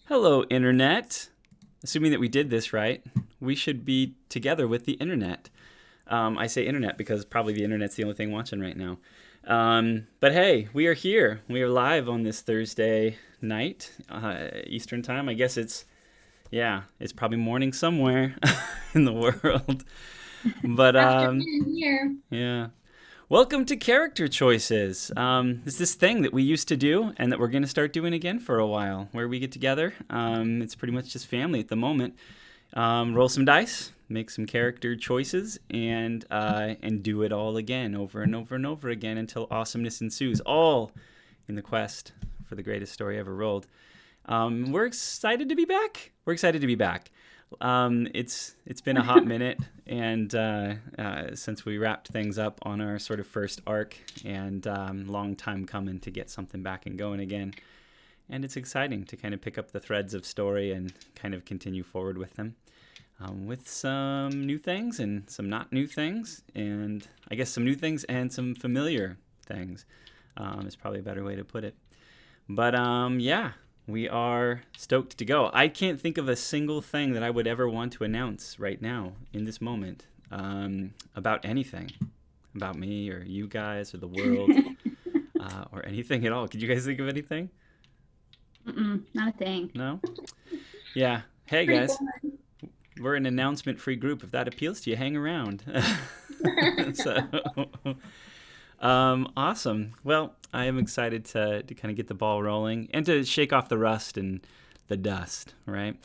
Hello, Internet. Assuming that we did this right, we should be together with the Internet. I say Internet because probably the Internet's the only thing watching right now. But hey, we are here. We are live on this Thursday night, Eastern time. I guess it's probably morning somewhere in the world. But Afternoon here. yeah. Welcome to Character Choices. It's this thing that we used to do and that we're going to start doing again for a while, where we get together. It's pretty much just family at the moment. Roll some dice, make some character choices, and do it all again, over and over and over again until awesomeness ensues. All in the quest for the greatest story ever rolled. We're excited to be back. We're excited to be back. It's been a hot minute, and since we wrapped things up on our sort of first arc, and long time coming to get something back and going again. And it's exciting to kind of pick up the threads of story and kind of continue forward with them, with some new things and some not new things, and I guess some new things and some familiar things is probably a better way to put it. But yeah. We are stoked to go. I can't think of a single thing that I would ever want to announce right now in this moment about anything, about me or you guys or the world or anything at all. Could you guys think of anything? Not a thing. No? Yeah. Hey, Pretty guys. boring. We're an announcement-free group. If that appeals to you, hang around. So, awesome. Well, I am excited to kind of get the ball rolling and to shake off the rust and the dust, right,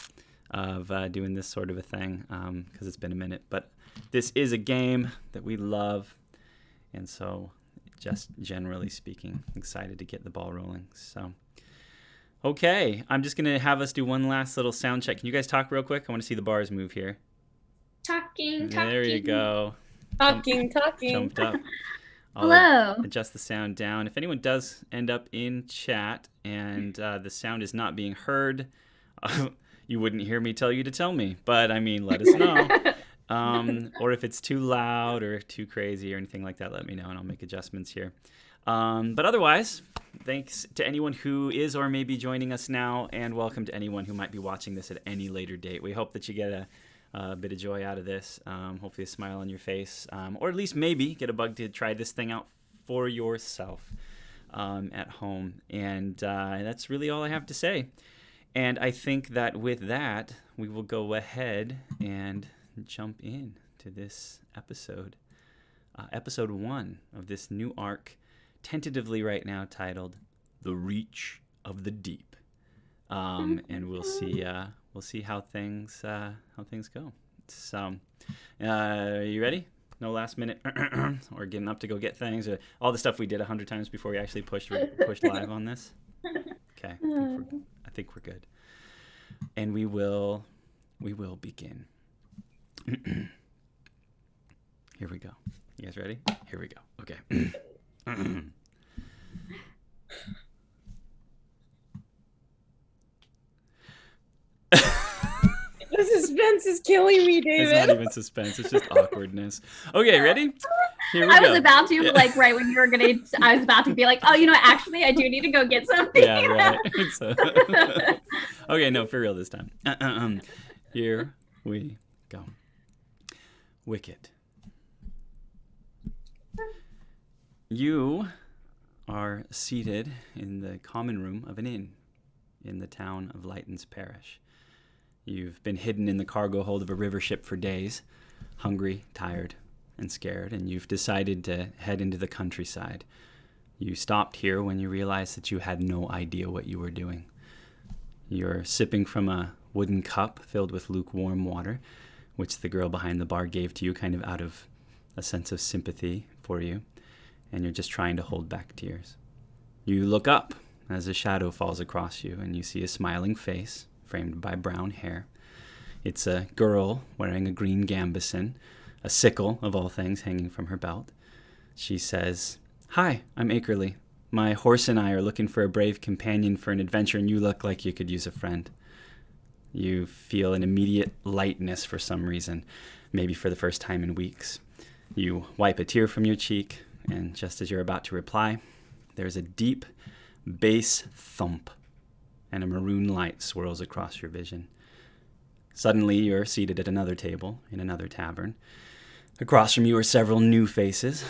of doing this sort of a thing because it's been a minute. But this is a game that we love, and so just generally speaking, excited to get the ball rolling. So, okay, I'm just going to have us do one last little sound check. Can you guys talk real quick? I want to see the bars move here. Talking, There you talking. go. Talking. Jumped up. I'll Hello. adjust the sound down. If anyone does end up in chat and the sound is not being heard, you wouldn't hear me tell you to tell me. But I mean, let us know. Or if it's too loud or too crazy or anything like that, let me know and I'll make adjustments here. But otherwise, thanks to anyone who is or may be joining us now, and welcome to anyone who might be watching this at any later date. We hope that you get a bit of joy out of this, hopefully a smile on your face, or at least maybe get a bug to try this thing out for yourself at home. And that's really all I have to say. And I think that with that, we will go ahead and jump in to this episode. Episode 1 of this new arc, tentatively right now titled The Reach of the Deep. And we'll see how things go. So, you ready? No last minute or getting up to go get things or all the stuff we did 100 times before we actually pushed live on this. Okay, I think we're good, and we will begin. Here we go. You guys ready? Here we go. Okay. The suspense is killing me, It's not David. even suspense. It's just awkwardness. Okay, ready? Here we I go. was about to, Yeah. like, right when you were gonna, I was about to be like, oh, actually, I do need to go get something. Yeah, right. So, okay, no, for real this time. Here we go. Wicket. You are seated in the common room of an inn in the town of Lightons Parish. You've been hidden in the cargo hold of a river ship for days, hungry, tired, and scared, and you've decided to head into the countryside. You stopped here when you realized that you had no idea what you were doing. You're sipping from a wooden cup filled with lukewarm water, which the girl behind the bar gave to you kind of out of a sense of sympathy for you, and you're just trying to hold back tears. You look up as a shadow falls across you, and you see a smiling face framed by brown hair. It's a girl wearing a green gambeson, a sickle, of all things, hanging from her belt. She says, "Hi, I'm Akerly. My horse and I are looking for a brave companion for an adventure, and you look like you could use a friend." You feel an immediate lightness for some reason, maybe for the first time in weeks. You wipe a tear from your cheek, and just as you're about to reply, there's a deep bass thump and a maroon light swirls across your vision. Suddenly, you're seated at another table in another tavern. Across from you are several new faces,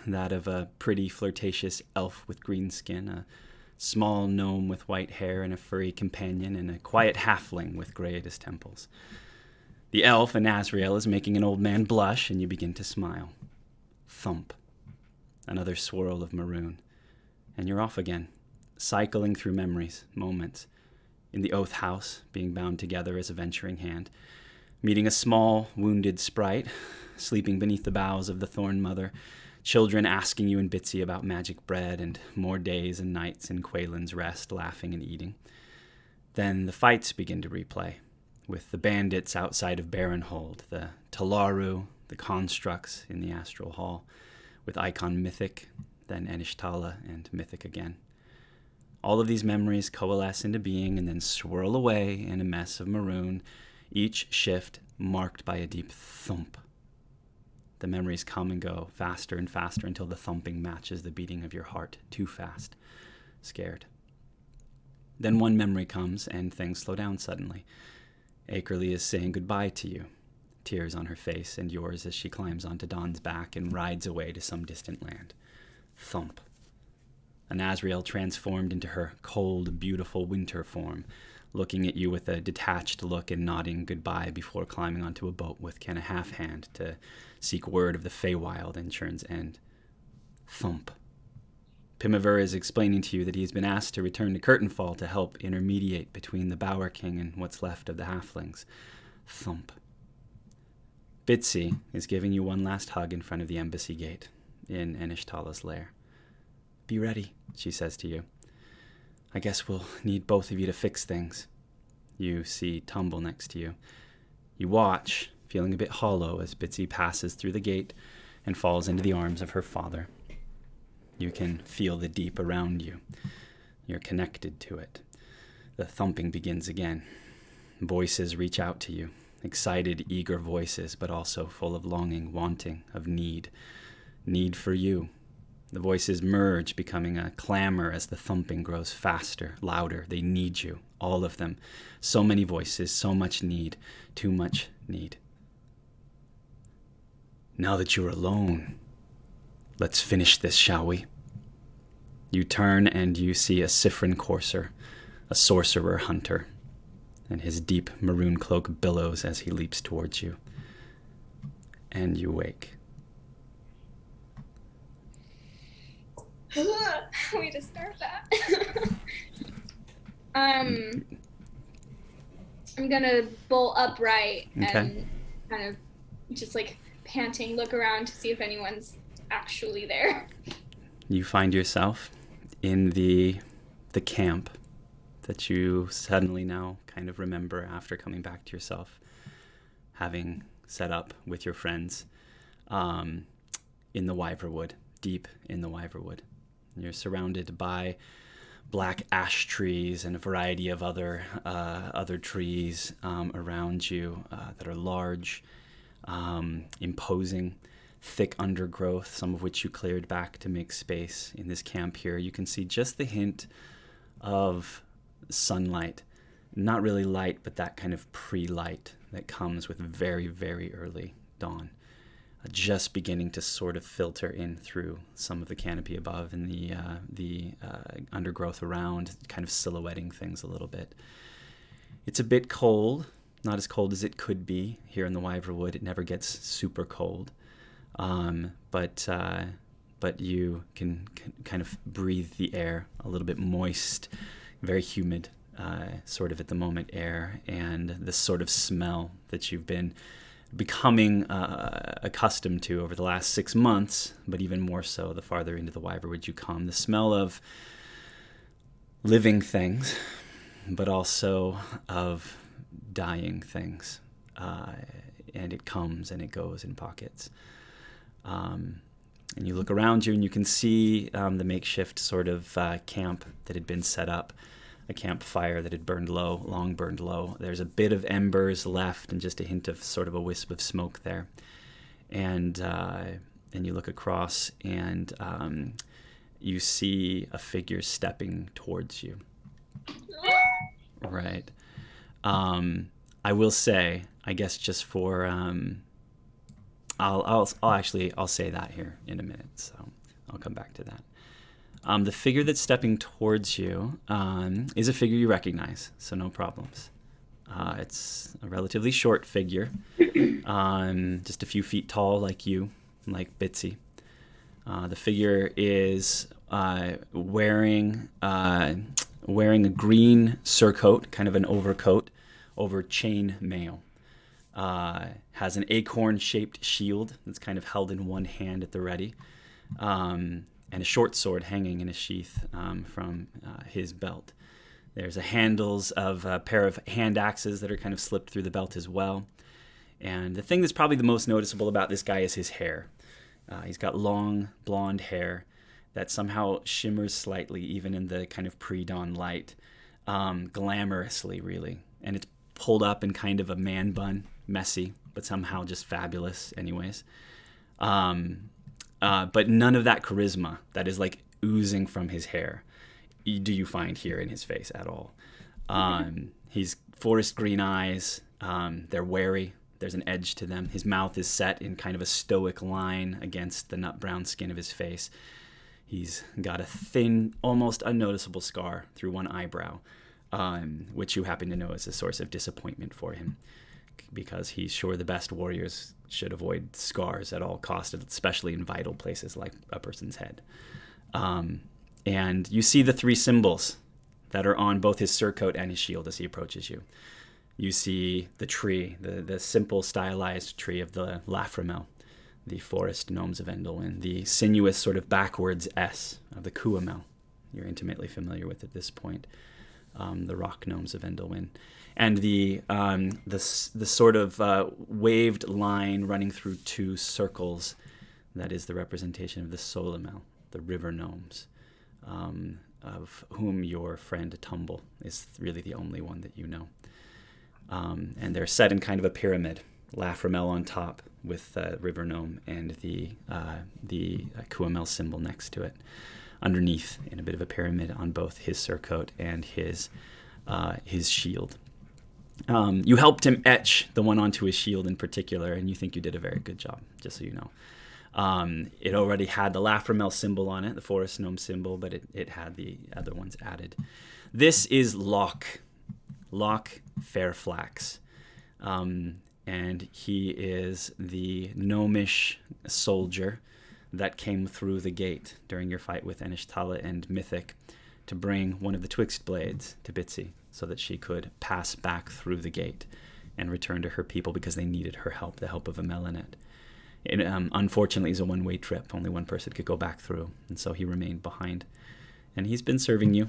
that of a pretty, flirtatious elf with green skin, a small gnome with white hair and a furry companion, and a quiet halfling with gray at his temples. The elf, Anazriel, is making an old man blush, and you begin to smile. Thump. Another swirl of maroon. And you're off again, cycling through memories, moments. In the oath house, being bound together as a venturing hand. Meeting a small, wounded sprite, sleeping beneath the boughs of the thorn mother. Children asking you and Bitsy about magic bread and more days and nights in Quaylen's rest, laughing and eating. Then the fights begin to replay, with the bandits outside of Baronhold, the Talaru, the constructs in the Astral Hall, with Icon Mythic, then Enishtala and Mythic again. All of these memories coalesce into being and then swirl away in a mess of maroon, each shift marked by a deep thump. The memories come and go faster and faster until the thumping matches the beating of your heart. Too fast. Scared. Then one memory comes and things slow down suddenly. Akerly is saying goodbye to you, tears on her face and yours as she climbs onto Dawn's back and rides away to some distant land. Thump. Anazriel transformed into her cold, beautiful winter form, looking at you with a detached look and nodding goodbye before climbing onto a boat with Kenna Halfhand to seek word of the Feywild and Churn's End. Thump. Pimavur is explaining to you that he's been asked to return to Curtainfall to help intermediate between the Bower King and what's left of the halflings. Thump. Bitsy is giving you one last hug in front of the embassy gate in Enishtala's lair. Be ready, she says to you. I guess we'll need both of you to fix things. You see Tumble next to you. You watch, feeling a bit hollow as Bitsy passes through the gate and falls into the arms of her father. You can feel the deep around you. You're connected to it. The thumping begins again. Voices reach out to you. Excited, eager voices, but also full of longing, wanting, of need. Need for you. The voices merge, becoming a clamor as the thumping grows faster, louder. They need you, all of them. So many voices, so much need, too much need. Now that you're alone, let's finish this, shall we? You turn and you see a Sifrin courser, a sorcerer hunter, and his deep maroon cloak billows as he leaps towards you. And you wake. Way to start that. I'm gonna bolt upright and kind of just like panting, look around to see if anyone's actually there. You find yourself in the camp that you suddenly now kind of remember after coming back to yourself, having set up with your friends in the Wyverwood, deep in the Wyverwood. You're surrounded by black ash trees and a variety of other trees around you that are large, imposing, thick undergrowth, some of which you cleared back to make space in this camp here. You can see just the hint of sunlight, not really light, but that kind of pre-light that comes with very, very early dawn. Just beginning to sort of filter in through some of the canopy above and the undergrowth around, kind of silhouetting things a little bit. It's a bit cold, not as cold as it could be here in the Wyverwood. It never gets super cold, but you can kind of breathe the air, a little bit moist, very humid, sort of at the moment air, and the sort of smell that you've been becoming accustomed to over the last 6 months, but even more so the farther into the Wyverwood you come. The smell of living things, but also of dying things. And it comes and it goes in pockets. And you look around you and you can see the makeshift sort of camp that had been set up. A campfire that had burned low, long burned low. There's a bit of embers left and just a hint of sort of a wisp of smoke there. And you look across and you see a figure stepping towards you. Right. I will say, I guess just for I'll say that here in a minute, so I'll come back to that. The figure that's stepping towards you is a figure you recognize, so no problems. It's a relatively short figure, just a few feet tall, like you, like Bitsy. The figure is wearing a green surcoat, kind of an overcoat, over chain mail. Has an acorn-shaped shield that's kind of held in one hand at the ready, and a short sword hanging in a sheath from his belt. There's handles of a pair of hand axes that are kind of slipped through the belt as well. And the thing that's probably the most noticeable about this guy is his hair. He's got long blonde hair that somehow shimmers slightly, even in the kind of pre-dawn light, glamorously, really. And it's pulled up in kind of a man bun, messy, but somehow just fabulous anyways. But none of that charisma that is like oozing from his hair do you find here in his face at all. He's forest green eyes. They're wary. There's an edge to them. His mouth is set in kind of a stoic line against the nut brown skin of his face. He's got a thin, almost unnoticeable scar through one eyebrow, which you happen to know is a source of disappointment for him, because he's sure the best warriors should avoid scars at all costs, especially in vital places like a person's head. And you see the three symbols that are on both his surcoat and his shield as he approaches you. You see the tree, the simple stylized tree of the Laframel, the forest gnomes of Endelwyn, the sinuous sort of backwards S of the Kuamel, you're intimately familiar with at this point, the rock gnomes of Endelwyn, and the sort of waved line running through two circles that is the representation of the Solamel, the river gnomes, of whom your friend Tumble is really the only one that you know. And they're set in kind of a pyramid, Laframel on top with river gnome and the Kuamel symbol next to it, underneath in a bit of a pyramid on both his surcoat and his shield. You helped him etch the one onto his shield in particular, and you think you did a very good job, just so you know. It already had the Laframel symbol on it, the forest gnome symbol, but it had the other ones added. This is Locke Fairflax. And he is the gnomish soldier that came through the gate during your fight with Enishtala and Mythic to bring one of the Twixt blades to Bitsy so that she could pass back through the gate and return to her people because they needed her help, the help of a Melanet. It unfortunately is a one-way trip. Only one person could go back through, and so he remained behind. And he's been serving you.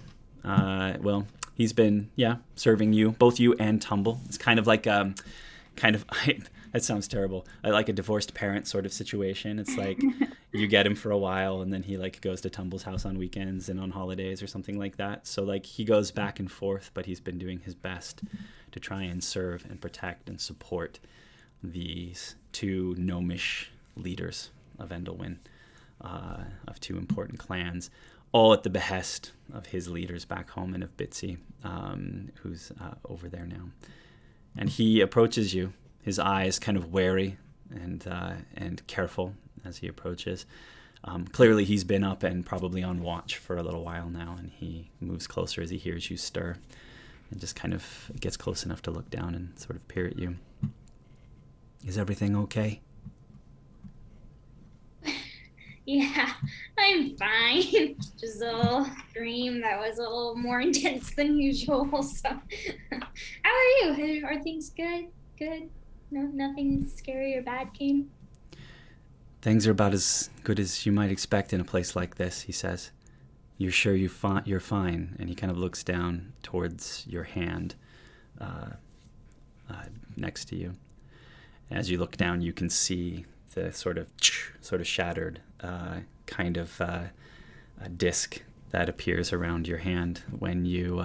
He's been, serving you, both you and Tumble. It's kind of like that sounds terrible. Like a divorced parent sort of situation. It's like you get him for a while and then he like goes to Tumble's house on weekends and on holidays or something like that. So like he goes back and forth, but he's been doing his best to try and serve and protect and support these two gnomish leaders of Endelwyn, of two important clans, all at the behest of his leaders back home and of Bitsy, who's over there now. And he approaches you, his eyes kind of wary and careful as he approaches. Clearly he's been up and probably on watch for a little while now, and he moves closer as he hears you stir and just kind of gets close enough to look down and sort of peer at you. Is everything okay? Yeah, I'm fine. Just a little dream that was a little more intense than usual. So, how are you? Are things good? Good? No, nothing scary or bad came? Things are about as good as you might expect in a place like this, he says. You're sure you're fine? And he kind of looks down towards your hand next to you. As you look down, you can see the sort of shattered kind of a disc that appears around your hand when you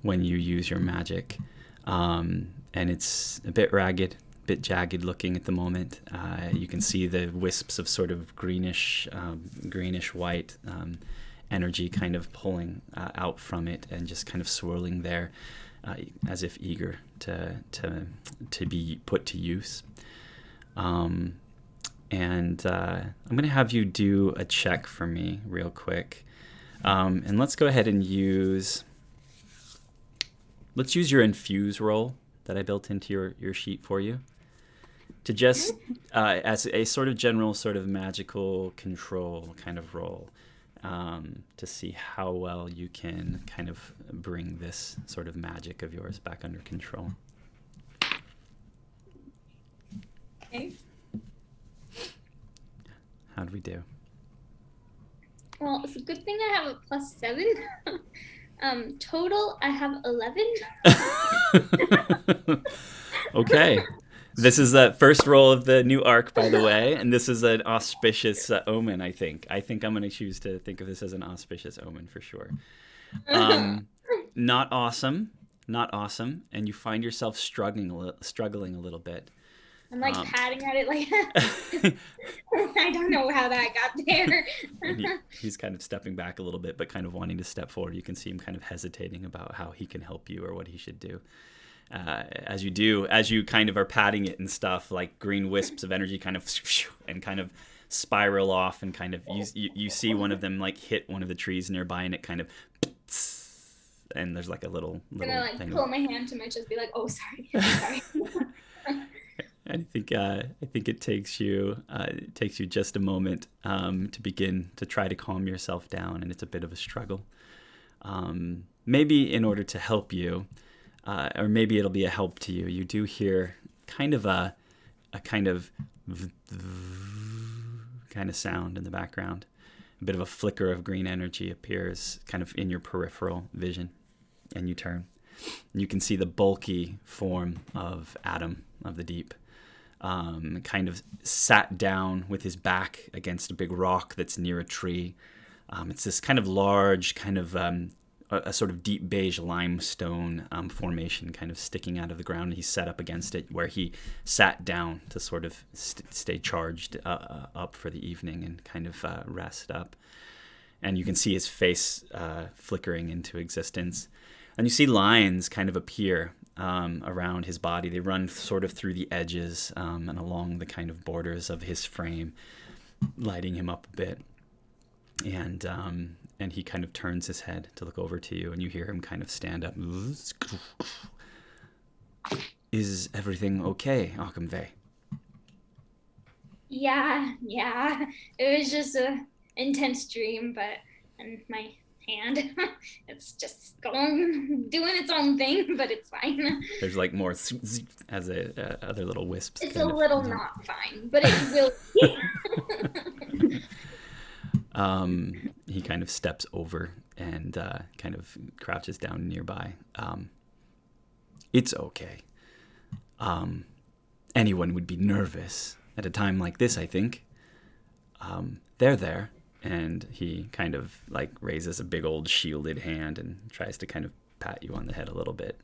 use your magic, and it's a bit ragged, a bit jagged looking at the moment. You can see the wisps of sort of greenish white energy kind of pulling out from it and just kind of swirling there, as if eager to be put to use. And I'm going to have you do a check for me real quick. And let's go ahead and use your infuse roll that I built into your sheet for you, to just as a sort of general sort of magical control kind of roll, to see how well you can kind of bring this sort of magic of yours back under control. Okay. How'd we do? Well, it's a good thing I have a +7. Total, I have 11. Okay. This is the first roll of the new arc, by the way, and this is an auspicious omen, I think. I think I'm going to choose to think of this as an auspicious omen for sure. Not awesome, and you find yourself struggling a little bit. I'm like patting at it like, I don't know how that got there. He's kind of stepping back a little bit, but kind of wanting to step forward. You can see him kind of hesitating about how he can help you or what he should do. As you kind of are patting it and stuff, like green wisps of energy kind of and kind of spiral off, and kind of you see one of them like hit one of the trees nearby, and it kind of, and there's like a little I'm gonna like thing pull my hand to my chest, be like, oh, sorry. I think it takes you just a moment to begin to try to calm yourself down, and it's a bit of a struggle. Maybe in order to help you, or maybe it'll be a help to you. You do hear kind of a kind of sound in the background. A bit of a flicker of green energy appears kind of in your peripheral vision, and you turn. You can see the bulky form of Adam of the Deep, kind of sat down with his back against a big rock that's near a tree. It's this kind of large, kind of a sort of deep beige limestone formation kind of sticking out of the ground. He's set up against it, where he sat down to sort of stay charged up for the evening and kind of rest up. And you can see his face flickering into existence. And you see lines kind of appear around his body. They run sort of through the edges and along the kind of borders of his frame, lighting him up a bit. And he kind of turns his head to look over to you, and you hear him kind of stand up. Is everything okay, Occamve? Yeah. It was just a intense dream, and my hand, it's just doing its own thing, but it's fine. There's like more as other little wisps. It's a little not fine, but it will be. He kind of steps over and kind of crouches down nearby. It's okay. Anyone would be nervous at a time like this, I think. They're there. And he kind of like raises a big old shielded hand and tries to kind of pat you on the head a little bit.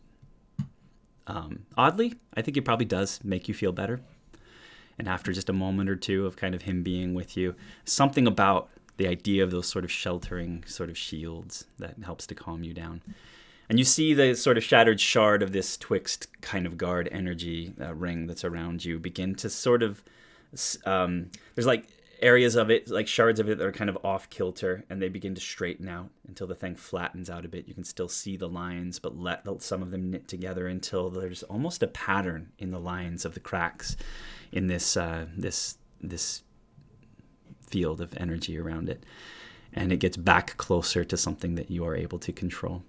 Oddly, I think it probably does make you feel better. And after just a moment or two of kind of him being with you, something about the idea of those sort of sheltering sort of shields that helps to calm you down. And you see the sort of shattered shard of this twixt kind of guard energy ring that's around you begin to sort of, there's like areas of it, like shards of it that are kind of off kilter, and they begin to straighten out until the thing flattens out a bit. You can still see the lines, but let some of them knit together until there's almost a pattern in the lines of the cracks in this this field of energy around it. And it gets back closer to something that you are able to control.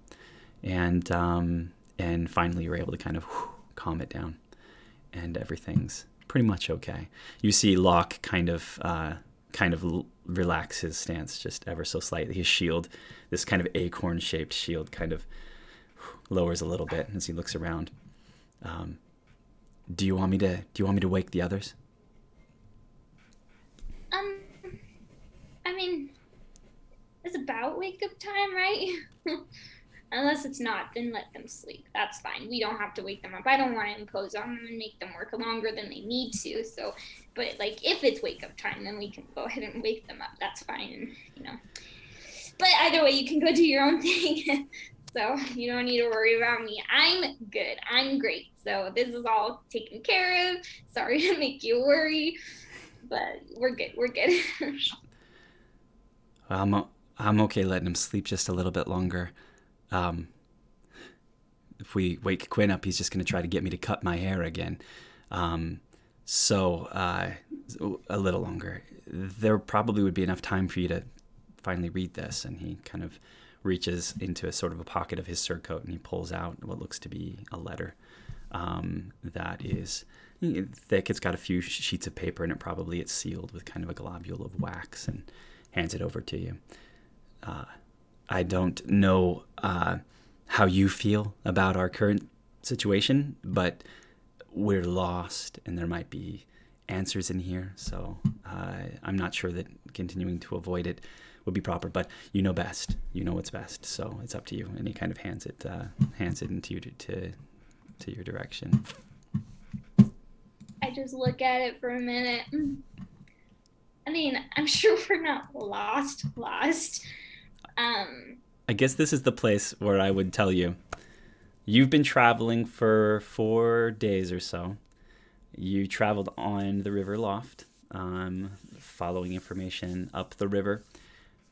And finally you're able to kind of calm it down, and everything's pretty much okay. You see Locke kind of relax his stance just ever so slightly. His shield, this kind of acorn-shaped shield, kind of lowers a little bit as he looks around. Do you want me to wake the others? I mean, it's about wake-up time, right? Unless it's not, then let them sleep. That's fine. We don't have to wake them up. I don't want to impose on them and make them work longer than they need to. So, but like if it's wake-up time, then we can go ahead and wake them up. That's fine. And, But either way, you can go do your own thing. So you don't need to worry about me. I'm good. I'm great. So this is all taken care of. Sorry to make you worry, but we're good. We're good. I'm okay letting him sleep just a little bit longer. If we wake Quinn up, he's just going to try to get me to cut my hair again. So a little longer. There probably would be enough time for you to finally read this. And he kind of reaches into a sort of a pocket of his surcoat and he pulls out what looks to be a letter that is thick. It's got a few sheets of paper and it's sealed with kind of a globule of wax, and hands it over to you. I don't know how you feel about our current situation, but we're lost and there might be answers in here. So I'm not sure that continuing to avoid it would be proper, but you know best. You know what's best. So it's up to you. And he kind of hands it into you to your direction. I just look at it for a minute. I mean, I'm sure we're not lost. I guess this is the place where I would tell you. You've been traveling for 4 days or so. You traveled on the river Loft, following information up the river.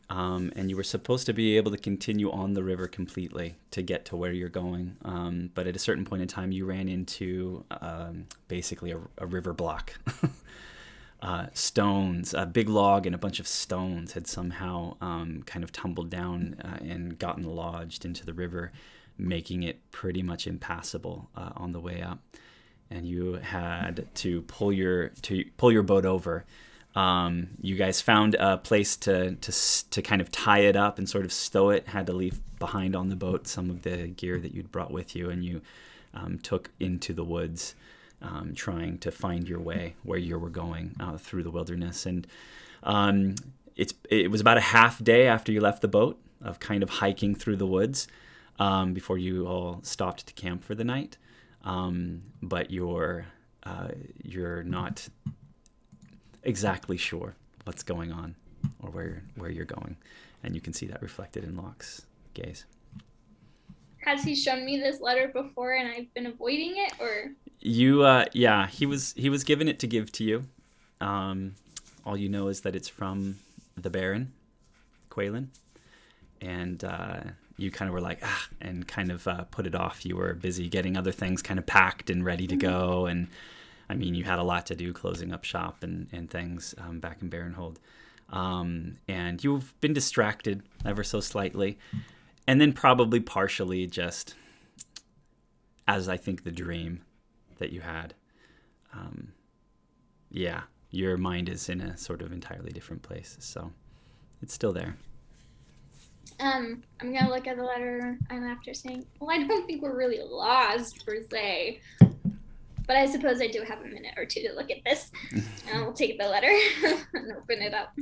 And you were supposed to be able to continue on the river completely to get to where you're going. But at a certain point in time, you ran into basically a river block. Stones, a big log and a bunch of stones had somehow kind of tumbled down and gotten lodged into the river, making it pretty much impassable on the way up. And you had to pull your boat over. You guys found a place to kind of tie it up and sort of stow it. Had to leave behind on the boat some of the gear that you'd brought with you, and you took into the woods, trying to find your way where you were going through the wilderness. And it was about a half day after you left the boat of kind of hiking through the woods before you all stopped to camp for the night. But you're not exactly sure what's going on or where you're going, and you can see that reflected in Locke's gaze. Has he shown me this letter before and I've been avoiding it, or? Yeah, he was given it to give to you. All you know is that it's from the Baron, Quaylen, and you kind of were like, and kind of put it off. You were busy getting other things kind of packed and ready to go, and I mean, you had a lot to do, closing up shop and things back in Baronhold. And you've been distracted ever so slightly. And then probably partially just as I think the dream that you had. Yeah, your mind is in a sort of entirely different place. So it's still there. I'm going to look at the letter I'm after saying, well, I don't think we're really lost per se. But I suppose I do have a minute or two to look at this. And I'll take the letter and open it up.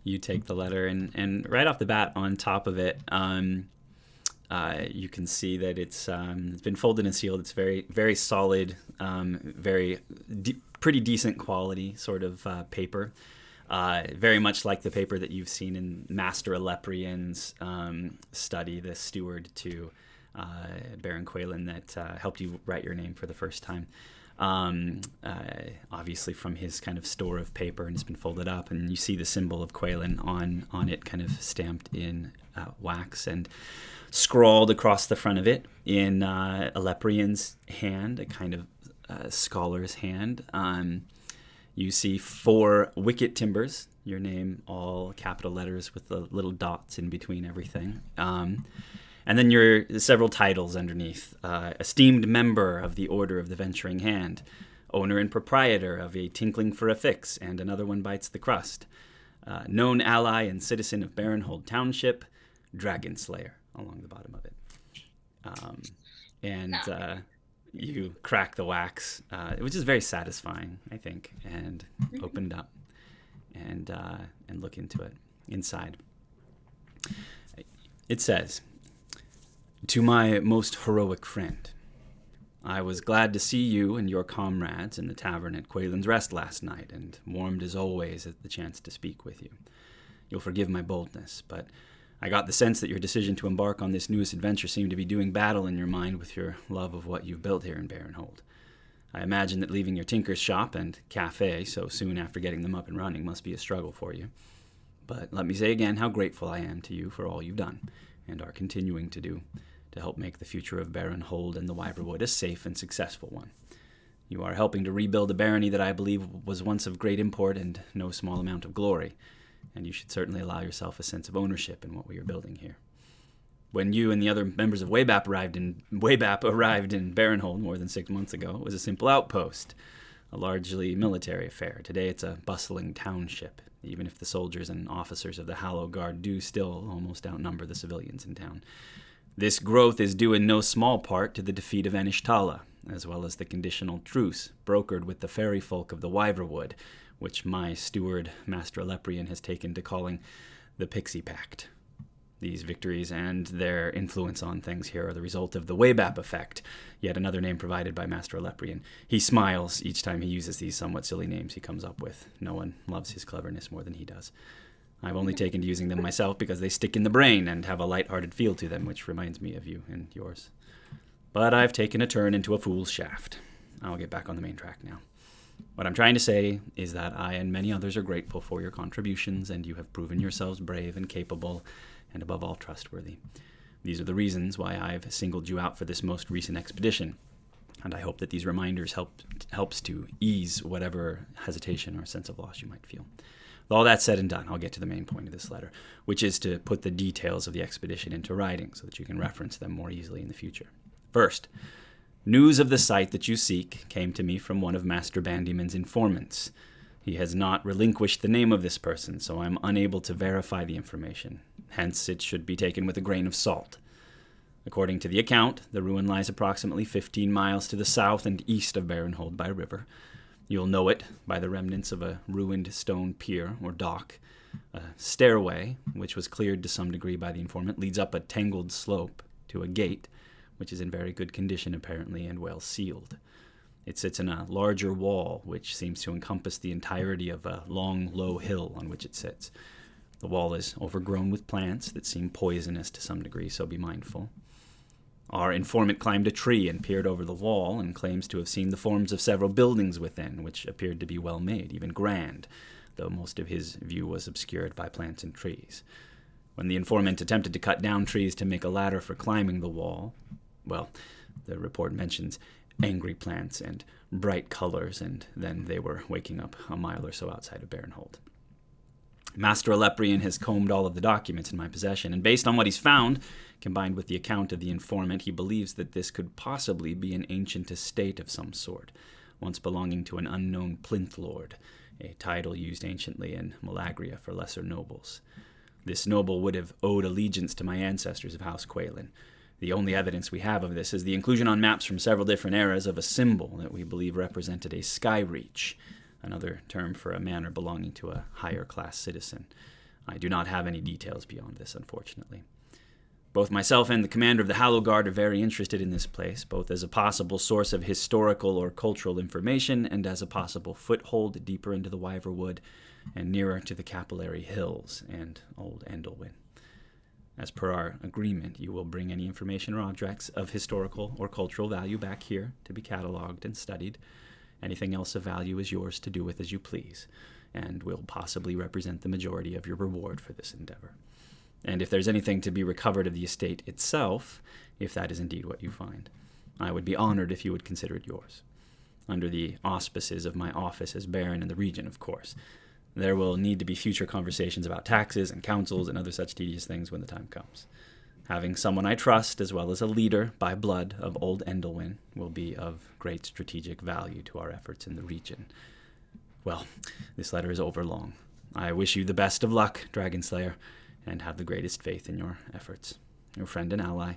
You take the letter, and right off the bat, on top of it, you can see that it's been folded and sealed. It's very, very solid, pretty decent quality sort of paper. Very much like the paper that you've seen in Master Aleprian's study, the steward to Baron Quaylen that helped you write your name for the first time. Obviously from his kind of store of paper, and it's been folded up, and you see the symbol of Quaylen on it, kind of stamped in wax and scrawled across the front of it in Aleprian's hand, a kind of scholar's hand. You see 4 wicket timbers, your name, all capital letters with the little dots in between everything. And then your several titles underneath. Esteemed member of the Order of the Venturing Hand. Owner and proprietor of a Tinkling for a Fix and Another One Bites the Crust. Known ally and citizen of Baronhold Township. Dragon Slayer along the bottom of it. You crack the wax, which is very satisfying, I think, and open it up and look into it inside. It says, "To my most heroic friend, I was glad to see you and your comrades in the tavern at Quaylen's Rest last night, and warmed as always at the chance to speak with you. You'll forgive my boldness, but I got the sense that your decision to embark on this newest adventure seemed to be doing battle in your mind with your love of what you've built here in Baronhold. I imagine that leaving your tinker's shop and cafe so soon after getting them up and running must be a struggle for you. But let me say again how grateful I am to you for all you've done, and are continuing to do, to help make the future of Baronhold and the Wyverwood a safe and successful one. You are helping to rebuild a barony that I believe was once of great import and no small amount of glory, and you should certainly allow yourself a sense of ownership in what we are building here. When you and the other members of WABAP arrived in Baronhold more than 6 months ago, it was a simple outpost, a largely military affair. Today it's a bustling township, even if the soldiers and officers of the Hallow Guard do still almost outnumber the civilians in town. This growth is due in no small part to the defeat of Anishtala, as well as the conditional truce brokered with the fairy folk of the Wyverwood, which my steward, Master Aleprian, has taken to calling the Pixie Pact. These victories and their influence on things here are the result of the WABAP effect, yet another name provided by Master Aleprian. He smiles each time he uses these somewhat silly names he comes up with. No one loves his cleverness more than he does. I've only taken to using them myself because they stick in the brain and have a light-hearted feel to them, which reminds me of you and yours. But I've taken a turn into a fool's shaft. I'll get back on the main track now. What I'm trying to say is that I and many others are grateful for your contributions, and you have proven yourselves brave and capable, and above all trustworthy. These are the reasons why I've singled you out for this most recent expedition, and I hope that these reminders helps to ease whatever hesitation or sense of loss you might feel. With all that said and done, I'll get to the main point of this letter, which is to put the details of the expedition into writing so that you can reference them more easily in the future. First, news of the site that you seek came to me from one of Master Bandyman's informants. He has not relinquished the name of this person, so I'm unable to verify the information. Hence, it should be taken with a grain of salt. According to the account, the ruin lies approximately 15 miles to the south and east of Baronhold by river. You'll know it by the remnants of a ruined stone pier or dock. A stairway, which was cleared to some degree by the informant, leads up a tangled slope to a gate, which is in very good condition apparently and well sealed. It sits in a larger wall, which seems to encompass the entirety of a long, low hill on which it sits. The wall is overgrown with plants that seem poisonous to some degree, so be mindful. Our informant climbed a tree and peered over the wall and claims to have seen the forms of several buildings within, which appeared to be well made, even grand, though most of his view was obscured by plants and trees. When the informant attempted to cut down trees to make a ladder for climbing the wall, well, the report mentions angry plants and bright colors, and then they were waking up a mile or so outside of Baronhold. Master Aleprian has combed all of the documents in my possession, and based on what he's found, combined with the account of the informant, he believes that this could possibly be an ancient estate of some sort, once belonging to an unknown plinth lord, a title used anciently in Malagria for lesser nobles. This noble would have owed allegiance to my ancestors of House Quaylin. The only evidence we have of this is the inclusion on maps from several different eras of a symbol that we believe represented a sky reach, another term for a manor belonging to a higher class citizen. I do not have any details beyond this, unfortunately. Both myself and the commander of the Hallow Guard are very interested in this place, both as a possible source of historical or cultural information and as a possible foothold deeper into the Wyverwood and nearer to the Capillary Hills and Old Endelwyn. As per our agreement, you will bring any information or objects of historical or cultural value back here to be cataloged and studied. Anything else of value is yours to do with as you please, and will possibly represent the majority of your reward for this endeavor. And if there's anything to be recovered of the estate itself, if that is indeed what you find, I would be honored if you would consider it yours. Under the auspices of my office as Baron in the region, of course. There will need to be future conversations about taxes and councils and other such tedious things when the time comes. Having someone I trust, as well as a leader by blood of Old Endelwyn, will be of great strategic value to our efforts in the region. Well, this letter is overlong. I wish you the best of luck, Dragonslayer, and have the greatest faith in your efforts. Your friend and ally,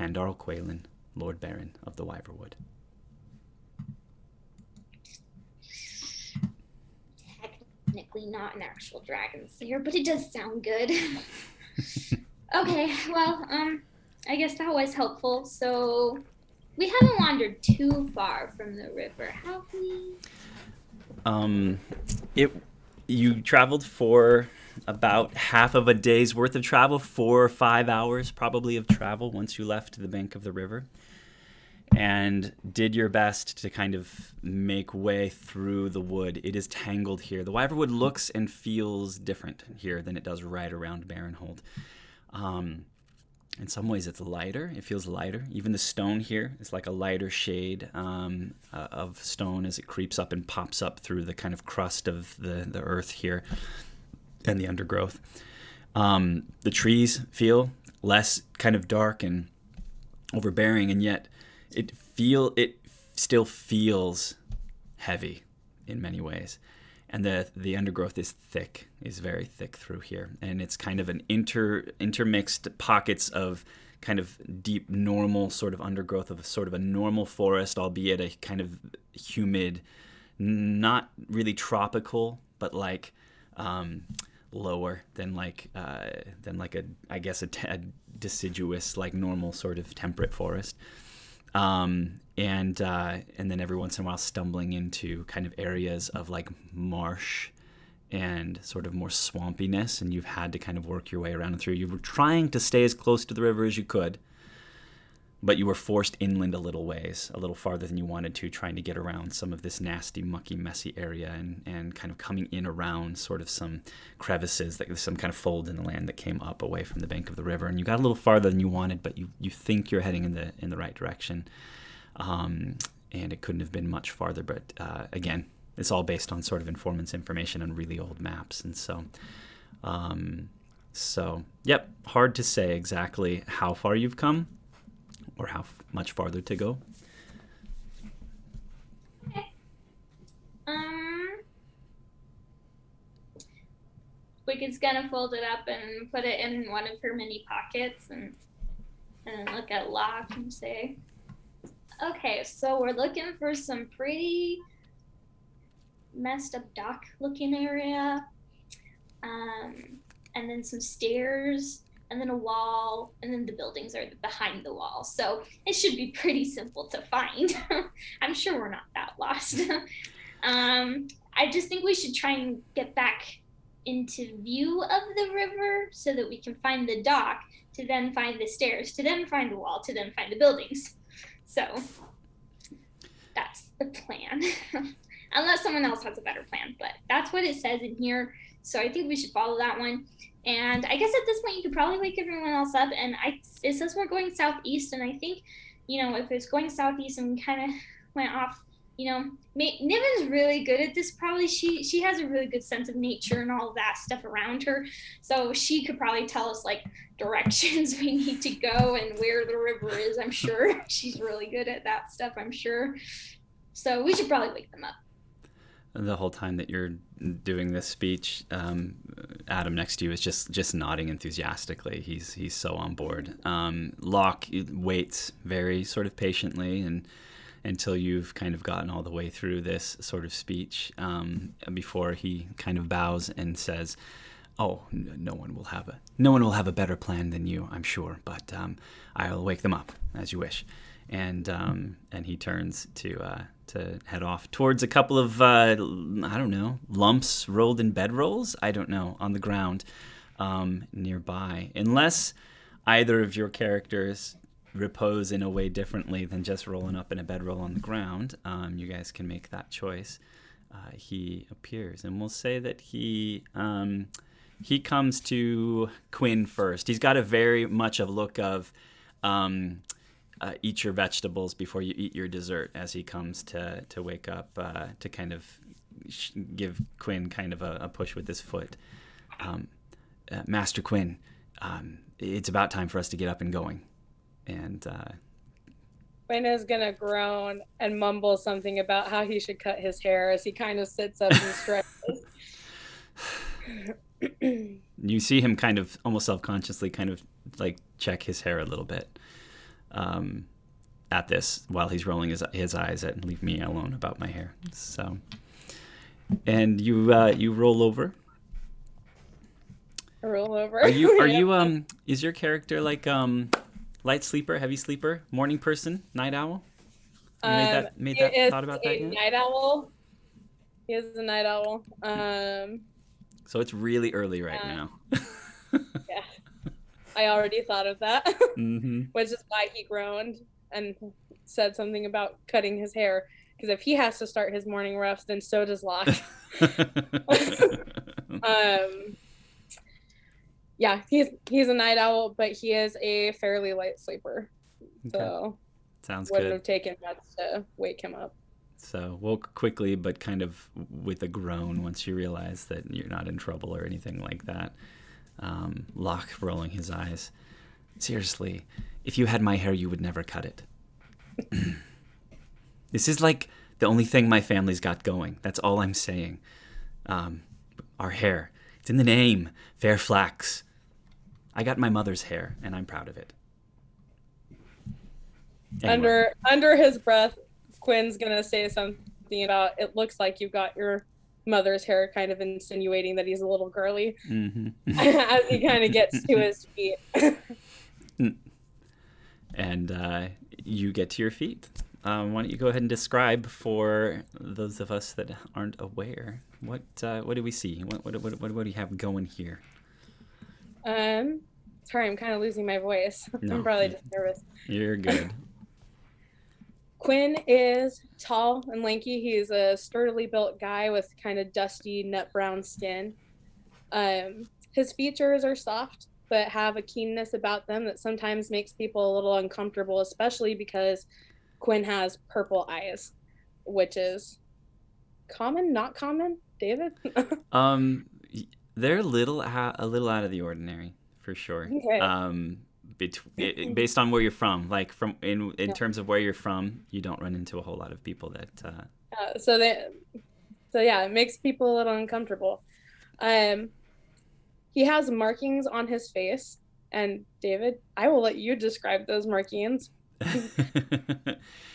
Handarl Quaylin, Lord Baron of the Wyverwood. Technically not an actual dragon slayer, but it does sound good. Okay, well, I guess that was helpful. So we haven't wandered too far from the river, have we? You traveled for about half of a day's worth of travel, 4 or 5 hours probably of travel once you left the bank of the river, and did your best to kind of make way through the wood. It is tangled here. The Wyverwood looks and feels different here than it does right around Baronhold. In some ways, it's lighter. It feels lighter. Even the stone here is like a lighter shade of stone as it creeps up and pops up through the kind of crust of the earth here and the undergrowth. The trees feel less kind of dark and overbearing, and yet it still feels heavy in many ways. And the undergrowth is very thick through here. And it's kind of an intermixed pockets of kind of deep, normal sort of undergrowth of sort of a normal forest, albeit a kind of humid, not really tropical, but like lower than like a deciduous, like normal sort of temperate forest. And then every once in a while stumbling into kind of areas of like marsh and sort of more swampiness, and you've had to kind of work your way around and through. You were trying to stay as close to the river as you could, but you were forced inland a little ways, a little farther than you wanted to, trying to get around some of this nasty, mucky, messy area and kind of coming in around sort of some crevices, that some kind of fold in the land that came up away from the bank of the river. And you got a little farther than you wanted, but you think you're heading in the right direction. And it couldn't have been much farther, but again, it's all based on sort of informant's information and really old maps. And so, yep, hard to say exactly how far you've come or how much farther to go. Okay. Wicked's gonna fold it up and put it in one of her many pockets and look at Locke and say, okay, so we're looking for some pretty messed up dock looking area, and then some stairs, and then a wall, and then the buildings are behind the wall. So it should be pretty simple to find. I'm sure we're not that lost. I just think we should try and get back into view of the river so that we can find the dock, to then find the stairs, to then find the wall, to then find the buildings. So that's the plan. Unless someone else has a better plan, but that's what it says in here. So I think we should follow that one. And I guess at this point you could probably wake everyone else up. And it says we're going southeast, and I think, if it's going southeast and we kind of went off, Niven's really good at this. Probably she has a really good sense of nature and all of that stuff around her. So she could probably tell us like directions we need to go and where the river is. I'm sure she's really good at that stuff. I'm sure. So we should probably wake them up. The whole time that you're doing this speech, Adam next to you is just nodding enthusiastically. He's so on board. Locke waits very sort of patiently and until you've kind of gotten all the way through this sort of speech, before he kind of bows and says, "Oh, no one will have a better plan than you, I'm sure. But I'll wake them up as you wish." And he turns to head off towards a couple of lumps rolled in bedrolls, on the ground nearby. Unless either of your characters repose in a way differently than just rolling up in a bedroll on the ground, you guys can make that choice. He appears, and we'll say that he comes to Quinn first. He's got a very much a look of eat your vegetables before you eat your dessert, as he comes to wake up, to kind of give Quinn kind of a push with his foot. Master Quinn, it's about time for us to get up and going. And Quinn is gonna groan and mumble something about how he should cut his hair as he kind of sits up and stretches. You see him kind of almost self-consciously kind of like check his hair a little bit at this while he's rolling his eyes at "leave me alone about my hair." So, and you roll over. Roll over. Are you is your character like light sleeper, heavy sleeper, morning person, night owl? You made that thought about that yet? Night owl. He is a night owl. So it's really early right now. Yeah. I already thought of that, Mm-hmm. which is why he groaned and said something about cutting his hair. Because if he has to start his morning roughs, then so does Locke. Yeah, he's a night owl, but he is a fairly light sleeper. Okay. So Sounds wouldn't good. have taken much to wake him up. So woke quickly, but kind of with a groan once you realize that you're not in trouble or anything like that. Locke rolling his eyes. Seriously, if you had my hair, you would never cut it. This is like the only thing my family's got going. That's all I'm saying. Our hair. It's in the name. Fair flax. I got my mother's hair, and I'm proud of it. Anyway. Under his breath, Quinn's gonna say something about it looks like you got your mother's hair, kind of insinuating that he's a little girly. Mm-hmm. As he kind of gets to his feet. And you get to your feet. Why don't you go ahead and describe for those of us that aren't aware what do we see? What do you have going here? Sorry, I'm kind of losing my voice. No, I'm probably just nervous. You're good. Quinn is tall and lanky. He's a sturdily built guy with kind of dusty nut brown skin. His features are soft, but have a keenness about them that sometimes makes people a little uncomfortable, especially because Quinn has purple eyes, which is common, not common, David? They're a little out of the ordinary, for sure. Okay. Based on where you're from, like in terms of where you're from, you don't run into a whole lot of people that. So yeah, it makes people a little uncomfortable. He has markings on his face, and David, I will let you describe those markings.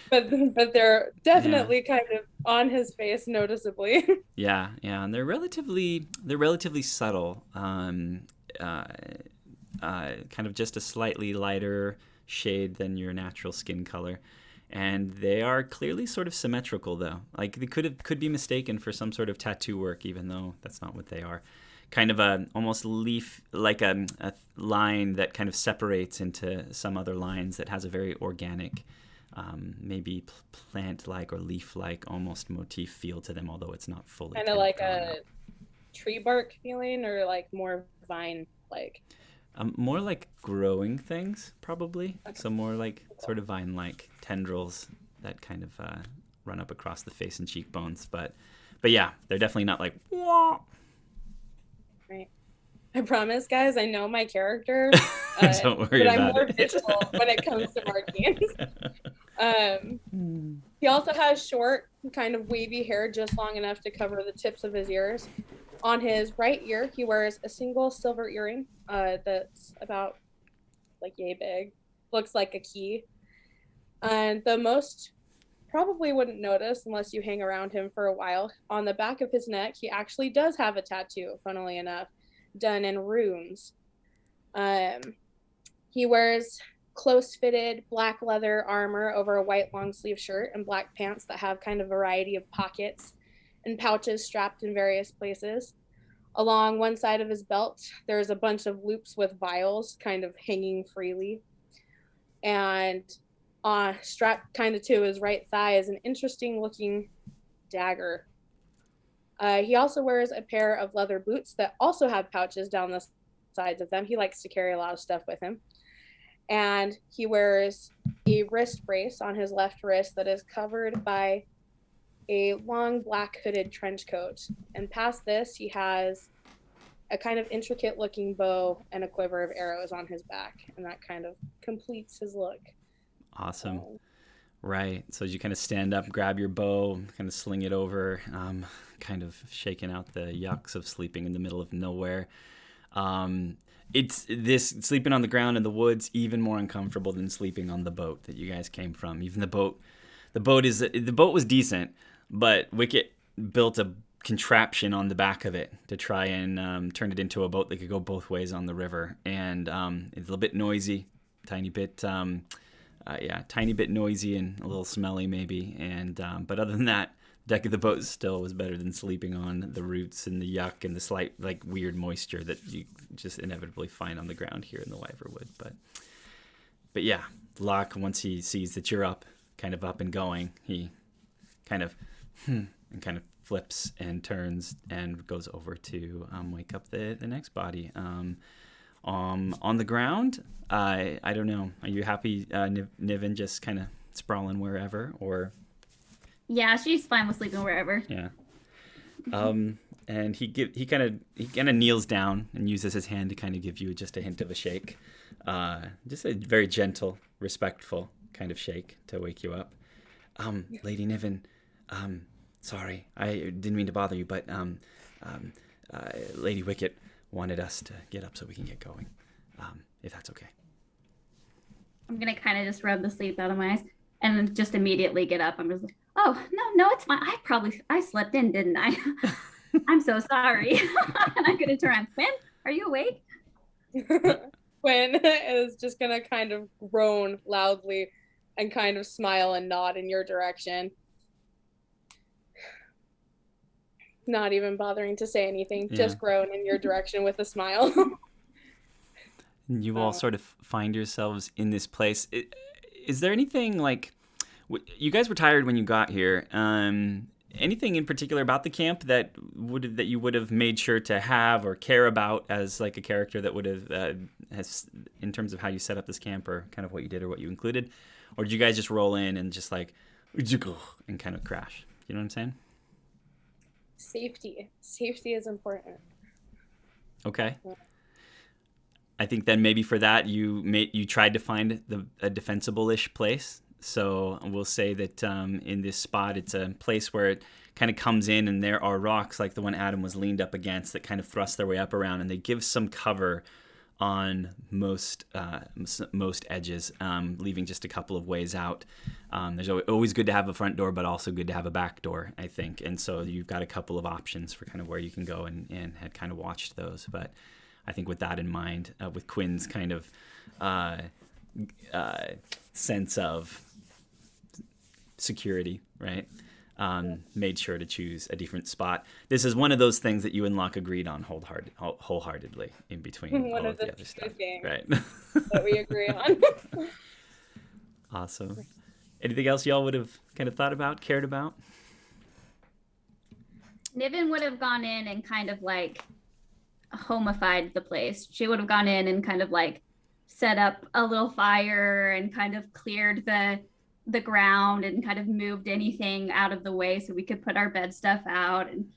but they're definitely kind of on his face noticeably. Yeah, and they're relatively subtle. Kind of just a slightly lighter shade than your natural skin color, and they are clearly sort of symmetrical, though. Like they could be mistaken for some sort of tattoo work, even though that's not what they are. Kind of a almost leaf, like a line that kind of separates into some other lines that has a very organic, maybe plant-like or leaf-like almost motif feel to them, although it's not fully. Kind of like a tree bark feeling, or like more vine-like. More like growing things, probably. Okay. So more like sort of vine-like tendrils that kind of run up across the face and cheekbones. But yeah, they're definitely not like. Wah! Right. I promise, guys. I know my character. Don't worry about it. But I'm more visual when it comes to markings. He also has short, kind of wavy hair, just long enough to cover the tips of his ears. On his right ear, he wears a single silver earring that's about like yay big. Looks like a key. And the most probably wouldn't notice unless you hang around him for a while. On the back of his neck, he actually does have a tattoo, funnily enough, done in runes. He wears close-fitted black leather armor over a white long-sleeve shirt and black pants that have kind of a variety of pockets and pouches strapped in various places. Along one side of his belt, there's a bunch of loops with vials kind of hanging freely. And strapped kind of to his right thigh is an interesting looking dagger. He also wears a pair of leather boots that also have pouches down the sides of them. He likes to carry a lot of stuff with him. And he wears a wrist brace on his left wrist that is covered by a long black hooded trench coat. And past this, he has a kind of intricate looking bow and a quiver of arrows on his back. And that kind of completes his look. Awesome. Right. So you kind of stand up, grab your bow, kind of sling it over, kind of shaking out the yucks of sleeping in the middle of nowhere. It's this sleeping on the ground in the woods even more uncomfortable than sleeping on the boat that you guys came from. Even the boat was decent, but Wicket built a contraption on the back of it to try and turn it into a boat that could go both ways on the river. And it's a little bit noisy, tiny bit noisy and a little smelly maybe. And but other than that, deck of the boat still was better than sleeping on the roots and the yuck and the slight like weird moisture that you just inevitably find on the ground here in the Wyverwood. But yeah, Locke, once he sees that you're up and going, he kind of flips and turns and goes over to wake up the next body. On the ground, I don't know. Are you happy, Niven, just kind of sprawling wherever, or? Yeah, she's fine with sleeping wherever. Yeah. And he kind of kneels down and uses his hand to kind of give you just a hint of a shake, just a very gentle, respectful kind of shake to wake you up. Lady Niven, sorry, I didn't mean to bother you, but Lady W.I.C.K.E.T wanted us to get up so we can get going, if that's okay. I'm gonna kind of just rub the sleep out of my eyes and then just immediately get up. I'm just like, oh, no, it's fine. I slept in, didn't I? I'm so sorry. And I'm gonna turn around. Quinn, are you awake? Quinn is just gonna kind of groan loudly and kind of smile and nod in your direction. Not even bothering to say anything, just groan in your direction with a smile. You all sort of find yourselves in this place. Is there anything like, you guys were tired when you got here? Anything in particular about the camp that you would have made sure to have or care about as like a character that would have, has, in terms of how you set up this camp or kind of what you did or what you included? Or did you guys just roll in and just like, and kind of crash? You know what I'm saying? Safety is important. Okay. I think then maybe for that you tried to find a defensible-ish place. So we'll say that in this spot it's a place where it kind of comes in and there are rocks like the one Adam was leaned up against that kind of thrust their way up around, and they give some cover on most edges, leaving just a couple of ways out. There's always good to have a front door, but also good to have a back door, I think. And so you've got a couple of options for kind of where you can go, and had kind of watched those. But I think with that in mind, with Quinn's kind of sense of security, right? Made sure to choose a different spot. This is one of those things that you and Locke agreed on wholeheartedly in between all of the other stuff, right? That we agree on. Awesome. Anything else y'all would have kind of thought about, cared about? Niven would have gone in and kind of like homified the place. She would have gone in and kind of like set up a little fire and kind of cleared the ground and kind of moved anything out of the way so we could put our bed stuff out, and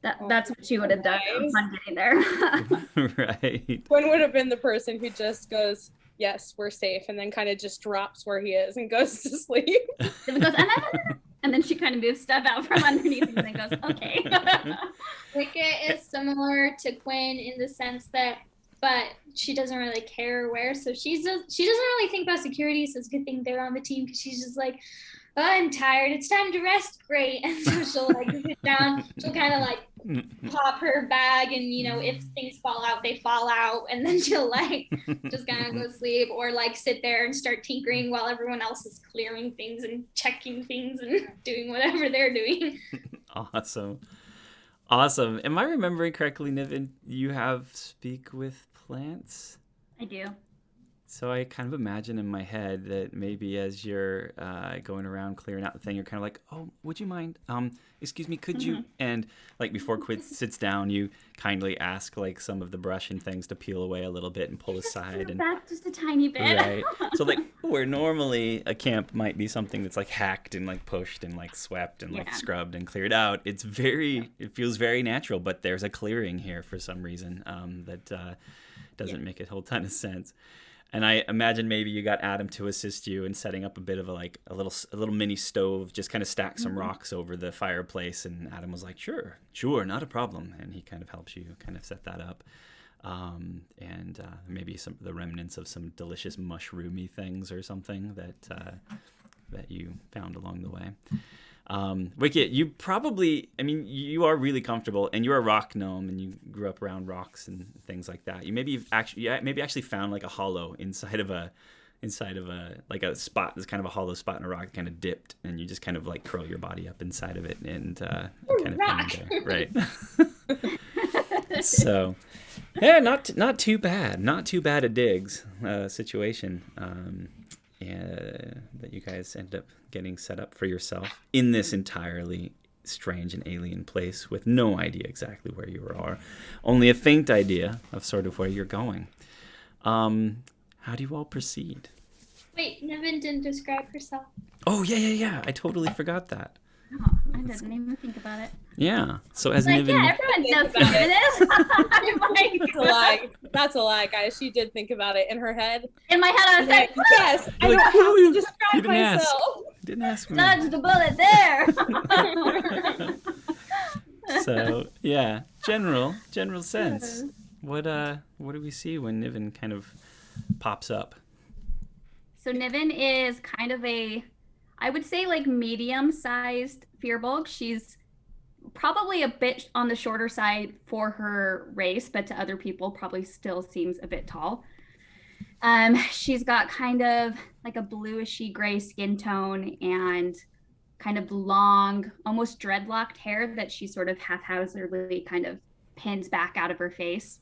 that's what she would have done upon getting there. Right. Quinn would have been the person who just goes, yes, we're safe, and then kind of just drops where he is and goes to sleep. And goes, and then she kind of moves stuff out from underneath and then goes, okay. W.I.C.K.E.T is similar to Quinn in the sense that, but she doesn't really care where. So she doesn't really think about security. So it's a good thing they're on the team, because she's just like, oh, I'm tired. It's time to rest. Great. And so she'll like sit down. She'll kind of like pop her bag, and if things fall out, they fall out, and then she'll like just kind of go sleep, or like sit there and start tinkering while everyone else is clearing things and checking things and doing whatever they're doing. Awesome. Am I remembering correctly, Niven? You have speak with plants? I do. So I kind of imagine in my head that maybe as you're going around clearing out the thing, you're kind of like, oh, would you mind? Excuse me, could you? And like before Quinn sits down, you kindly ask like some of the brush and things to peel away a little bit and pull aside. And back just a tiny bit. Right. So like where normally a camp might be something that's like hacked and like pushed and like swept and like scrubbed and cleared out, it feels very natural, but there's a clearing here for some reason that doesn't make a whole ton of sense. And I imagine maybe you got Adam to assist you in setting up a bit of a little mini stove, just kind of stack some rocks over the fireplace. And Adam was like, sure, not a problem. And he kind of helps you kind of set that up. And maybe some of the remnants of some delicious mushroomy things or something that you found along the way. W.I.C.K.E.T, you probably, you are really comfortable, and you're a rock gnome, and you grew up around rocks and things like that. You maybe actually found like a hollow inside of a inside of a spot. There's kind of a hollow spot in a rock, kind of dipped, and you just kind of like curl your body up inside of it and kind of rock. hang there. Right. So, yeah, not too bad. Not too bad a digs situation that you guys ended up getting set up for yourself in this entirely strange and alien place with no idea exactly where you are, only a faint idea of sort of where you're going. How do you all proceed? Wait, Niven didn't describe herself. Oh, yeah. I totally forgot that. Oh, I didn't even think about it. Yeah. So as Like, Niven... yeah, everyone knows who Niven is. I'm like, That's a lie. That's a lie, guys. She did think about it in her head. in my head, I was like, Yes, I You're don't like, have "Woo, to describe you didn't ask." myself. Didn't ask me. dodge the bullet there. So, yeah. General sense. What do we see when Niven kind of pops up? So Niven is kind of I would say like medium-sized Firbolg. She's probably a bit on the shorter side for her race, but to other people probably still seems a bit tall. She's got kind of like a bluishy gray skin tone and kind of long, almost dreadlocked hair that she sort of haphazardly kind of pins back out of her face.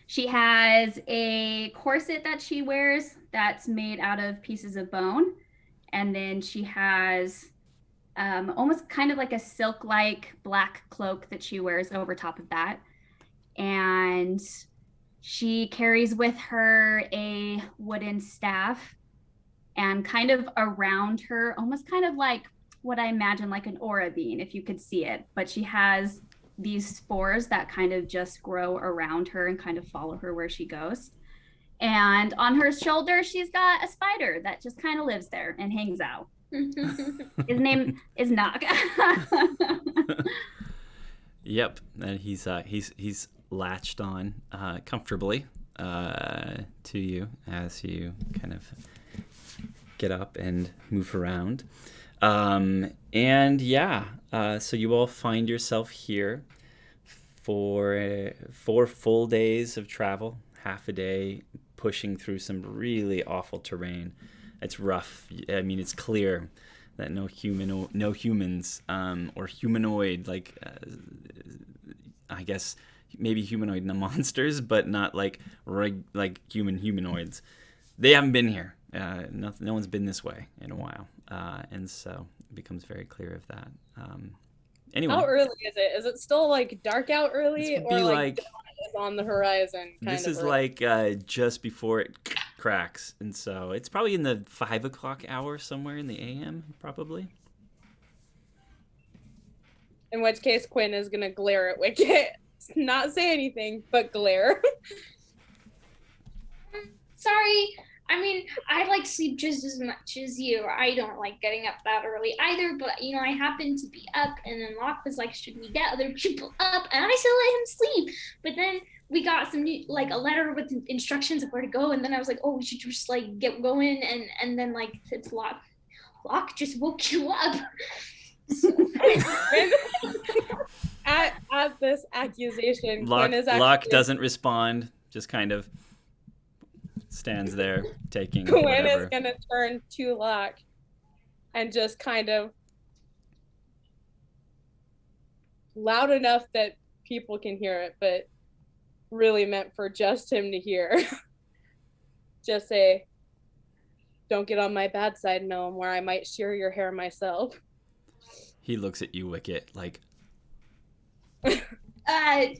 She has a corset that she wears that's made out of pieces of bone. And then she has almost kind of like a silk-like black cloak that she wears over top of that. And she carries with her a wooden staff, and kind of around her, almost kind of like what I imagine like an aura being, if you could see it. But she has these spores that kind of just grow around her and kind of follow her where she goes. And on her shoulder, she's got a spider that just kind of lives there and hangs out. His name is Nog. Yep, and he's latched on comfortably to you as you kind of get up and move around. And yeah, so you all find yourself here for 4 full days of travel, half a day pushing through some really awful terrain. It's rough. I mean, it's clear that no humans or humanoid, like I guess maybe humanoid monsters, but not like humanoids. They haven't been here. No one's been this way in a while, and so it becomes very clear of that. Anyway, How early is it? Is it still like dark out early, this would or be like dawn is on the horizon? this is early? like just before it cracks, and so it's probably in the 5 o'clock hour, somewhere in the AM, probably. In which case, Quinn is gonna glare at Wicket, not say anything, but glare. Sorry. I mean, I like sleep just as much as you. I don't like getting up that early either, but I happened to be up, and then Locke was like, should we get other people up? And I still let him sleep. But then we got some new, like a letter with instructions of where to go, and then I was like, oh, we should just like get going, and then like it's Locke. Locke just woke you up. So. at this accusation, Quinn is actually, Locke doesn't respond, just kind of stands there taking Quinn whatever. is gonna turn to Locke and just kind of loud enough that people can hear it, but really meant for just him to hear. Just say, don't get on my bad side, Gnome, where I might shear your hair myself. He looks at you, Wicket, like,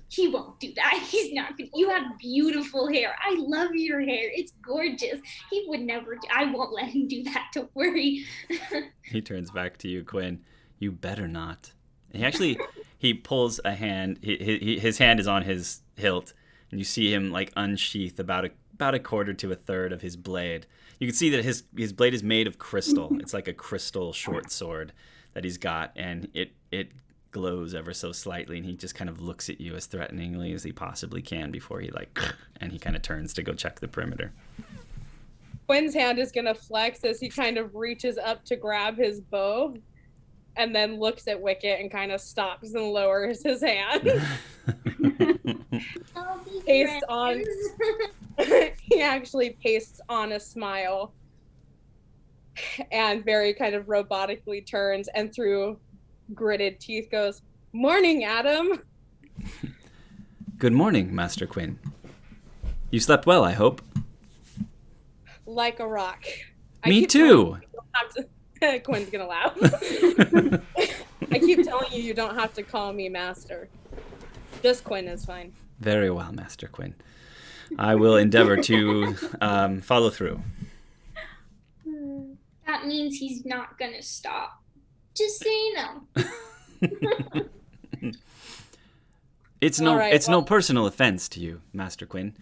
He won't do that. He's not. You have beautiful hair. I love your hair. It's gorgeous. He would never. I won't let him do that. Don't worry. he turns back to you, Quinn. You better not. And he pulls a hand. His hand is on his hilt, and you see him like unsheath about a quarter to a third of his blade. You can see that his blade is made of crystal. It's like a crystal short sword that he's got, and it glows ever so slightly, and he just kind of looks at you as threateningly as he possibly can before he and he kind of turns to go check the perimeter. Quinn's hand is gonna flex as he kind of reaches up to grab his bow, and then looks at Wicket and kind of stops and lowers his hand. I'll be Based on he actually pastes on a smile and very kind of robotically turns and through gritted teeth goes, "Morning, Adam." Good morning, Master Quinn. You slept well, I hope. Like a rock. Me too. Quinn's gonna laugh. I keep telling you don't have to call me Master. Just Quinn is fine. Very well, Master Quinn. I will endeavor to follow through. That means he's not gonna stop. Just so you know. It's no personal offense to you, Master Quinn,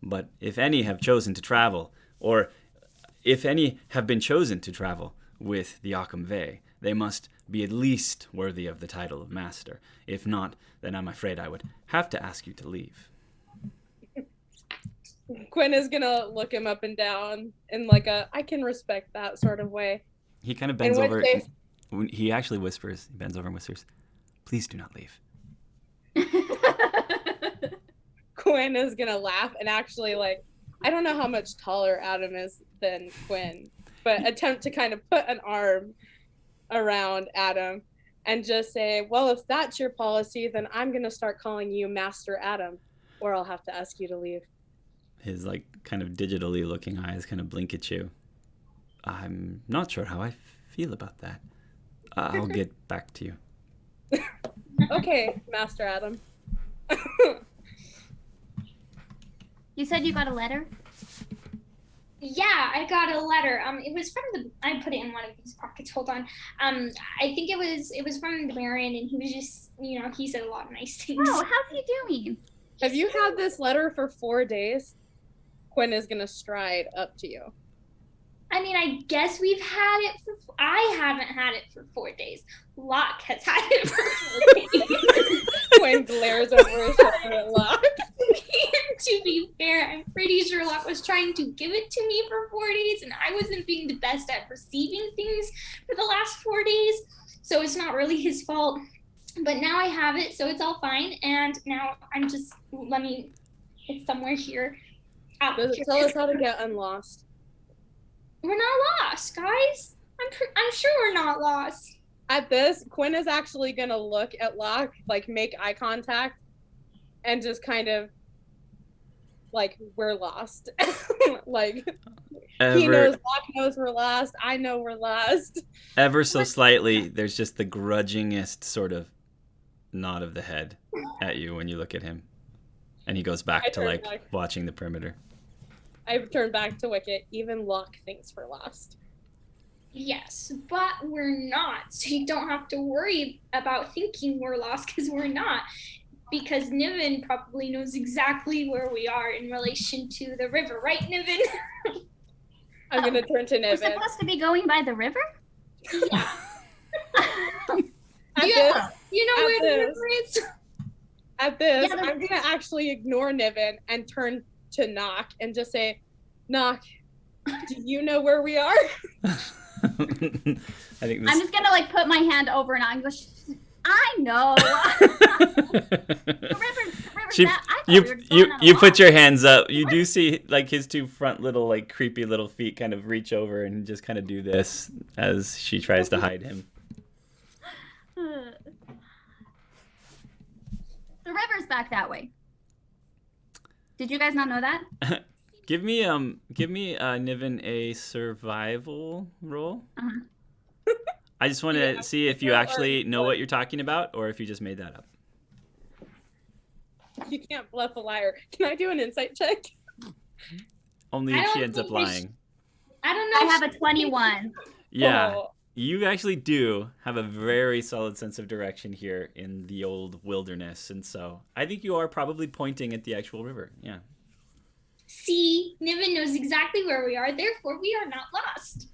but if any have chosen to travel, or if any have been chosen to travel with the W.I.C.K.E.T, they must be at least worthy of the title of Master. If not, then I'm afraid I would have to ask you to leave. Quinn is gonna look him up and down in like a I can respect that sort of way. He kind of bends over. He actually whispers. He bends over and whispers, "Please do not leave." Quinn is gonna laugh and actually like I don't know how much taller Adam is than Quinn, but attempt to kind of put an arm around Adam and just say, "Well, if that's your policy, then I'm gonna start calling you Master Adam, or I'll have to ask you to leave." His like kind of digitally looking eyes kind of blink at you. I'm not sure how I feel about that. I'll get back to you. Okay, Master Adam. You said you got a letter? Yeah, I got a letter. It was from I put it in one of these pockets. Hold on. I think it was from the Baron, and he was just, he said a lot of nice things. Oh, how's he doing? Have you had this letter for 4 days? Quinn is gonna stride up to you. I mean, I guess we've had it I haven't had it for 4 days. Locke has had it for 4 days. Quinn glares over his shoulder at Locke. To be fair, I'm pretty sure Locke was trying to give it to me for 4 days, and I wasn't being the best at receiving things for the last 4 days, so it's not really his fault. But now I have it, so it's all fine, and now I'm just, it's somewhere here. Does it tell us how to get unlost? We're not lost, guys. I'm sure we're not lost. At this, Quinn is actually gonna look at Locke, like make eye contact, and just kind of like, we're lost. Like he knows, Locke knows we're lost. I know we're lost. Ever so slightly, there's just the grudgingest sort of nod of the head at you when you look at him, and he goes back to watching the perimeter. I've turned back to Wicket. Even Locke thinks we're lost. Yes, but we're not. So you don't have to worry about thinking we're lost, because we're not. Because Niven probably knows exactly where we are in relation to the river, right, Niven? I'm gonna turn to Niven. We're supposed to be going by the river? Yeah. You know where the river is? At this, yeah, I'm gonna actually ignore Niven and turn to Knock and just say, "Knock, do you know where we are?" I'm just gonna put my hand over and I'm going, I know. You put your hands up. You do see his two front little creepy little feet kind of reach over and just kind of do this as she tries to hide him. The river's back that way. Did you guys not know that? Give me Niven a survival roll. Uh-huh. I just want to see if you actually know what you're talking about, or if you just made that up. You can't bluff a liar. Can I do an insight check? Only if she ends up lying. I don't know. I have a 21. Yeah, you actually do have a very solid sense of direction here in the old wilderness, and so I think you are probably pointing at the actual river. Yeah. See, Niven knows exactly where we are, therefore we are not lost.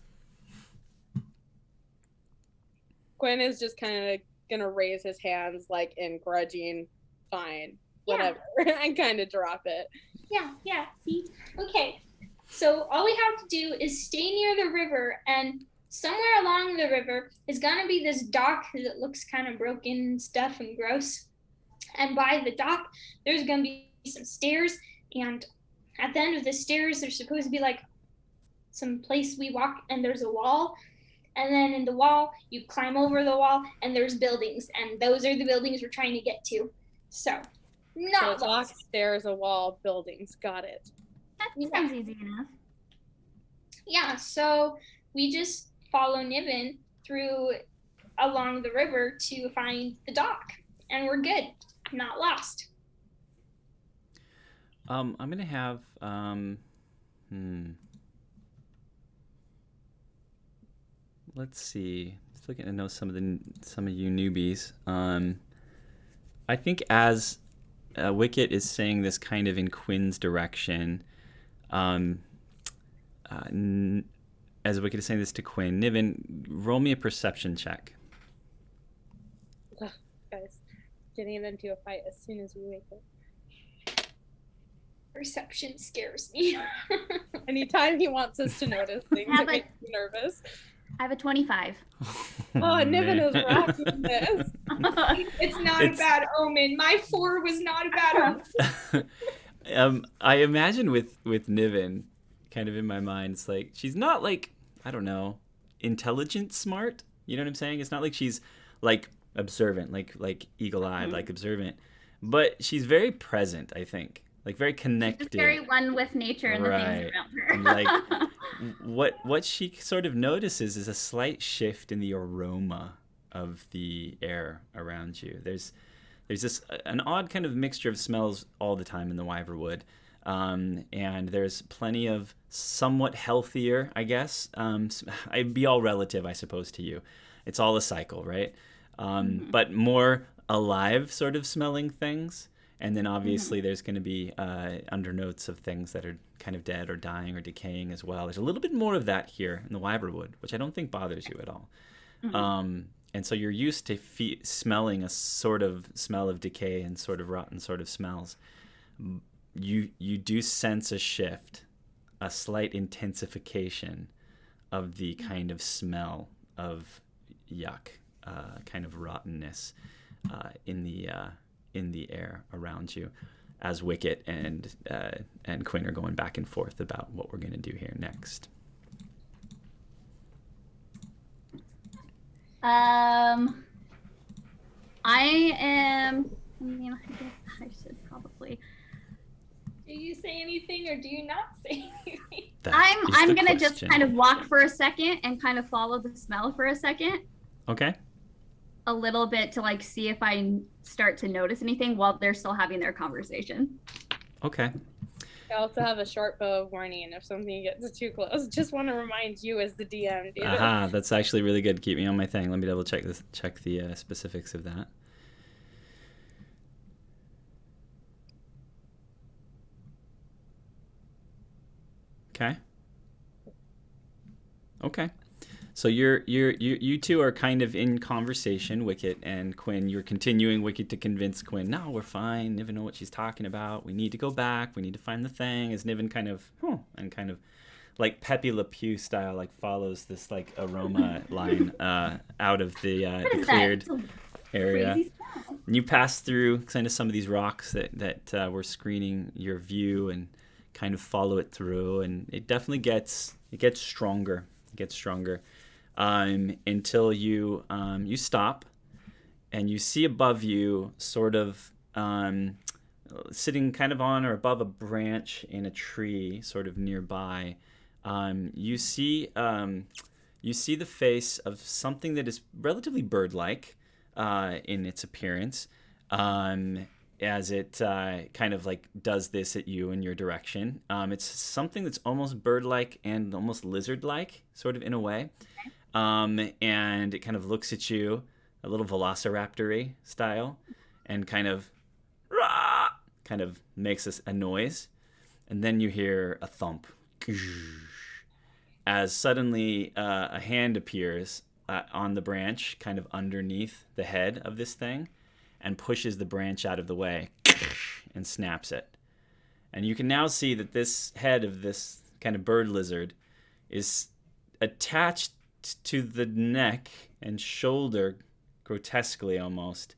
Gwen is just kind of gonna raise his hands in grudging, fine, whatever, and kind of drop it. Yeah, see? Okay, so all we have to do is stay near the river, and somewhere along the river is gonna be this dock that looks kind of broken and stuff and gross. And by the dock, there's gonna be some stairs, and at the end of the stairs, there's supposed to be like some place we walk, and there's a wall. And then in the wall, you climb over the wall, and there's buildings, and those are the buildings we're trying to get to. So, not So lost. lock, stairs, a wall, buildings. Got it. That sounds easy enough. Yeah, so we just follow Niven through along the river to find the dock, and we're good. Not lost. I'm gonna have let's see. Just looking to know some of you newbies. I think as Wicket is saying this kind of in Quinn's direction, as Wicket is saying this to Quinn, Niven, roll me a perception check. Ugh, guys, getting into a fight as soon as we wake up. Perception scares me. Anytime he wants us to notice things, it makes me nervous. I have a 25. Oh, Niven is rocking this. It's not a bad omen. My 4 was not a bad omen. I imagine with Niven, kind of in my mind, it's like she's not like, I don't know, intelligent smart. You know what I'm saying? It's not like she's like observant, like eagle-eyed, like observant, but she's very present, I think. Like very connected. She's very one with nature and the things around her. And like what she sort of notices is a slight shift in the aroma of the air around you. There's this an odd kind of mixture of smells all the time in the Wyverwood. And there's plenty of somewhat healthier, I guess. I'd be all relative, I suppose, to you. It's all a cycle, right? But more alive sort of smelling things. And then obviously there's going to be undernotes of things that are kind of dead or dying or decaying as well. There's a little bit more of that here in the Wyverwood, which I don't think bothers you at all. And so you're used to smelling a sort of smell of decay and sort of rotten sort of smells. You do sense a shift, a slight intensification of the kind of smell of yuck, kind of rottenness in the air around you, as Wicket and Quinn are going back and forth about what we're going to do here next. I mean, I guess I should probably. Do you say anything or do you not say anything? I'm gonna just kind of walk for a second and kind of follow the smell for a second. Okay. A little bit to like see if I start to notice anything while they're still having their conversation. Okay. I also have a short bow of warning if something gets too close. Just want to remind you as the DM, dude. Aha, that's actually really good. Keep me on my thing. Let me double check the specifics of that. Okay. So you two are kind of in conversation, Wicket and Quinn. You're continuing Wicket to convince Quinn, no, we're fine. Niven know what she's talking about. We need to go back. We need to find the thing. As Niven kind of, like Pepe Le Pew style, like follows this like aroma line out of the cleared area. And you pass through kind of some of these rocks that were screening your view and kind of follow it through, and it definitely gets stronger. It gets stronger until you stop and you see above you, sort of sitting kind of on or above a branch in a tree, sort of nearby. You see the face of something that is relatively bird-like in its appearance, as it kind of like does this at you in your direction. It's something that's almost bird-like and almost lizard-like, sort of in a way. And it kind of looks at you, a little velociraptor-y style, and kind of makes a noise. And then you hear a thump. As suddenly a hand appears on the branch, kind of underneath the head of this thing, and pushes the branch out of the way and snaps it. And you can now see that this head of this kind of bird lizard is attached to the neck and shoulder, grotesquely almost,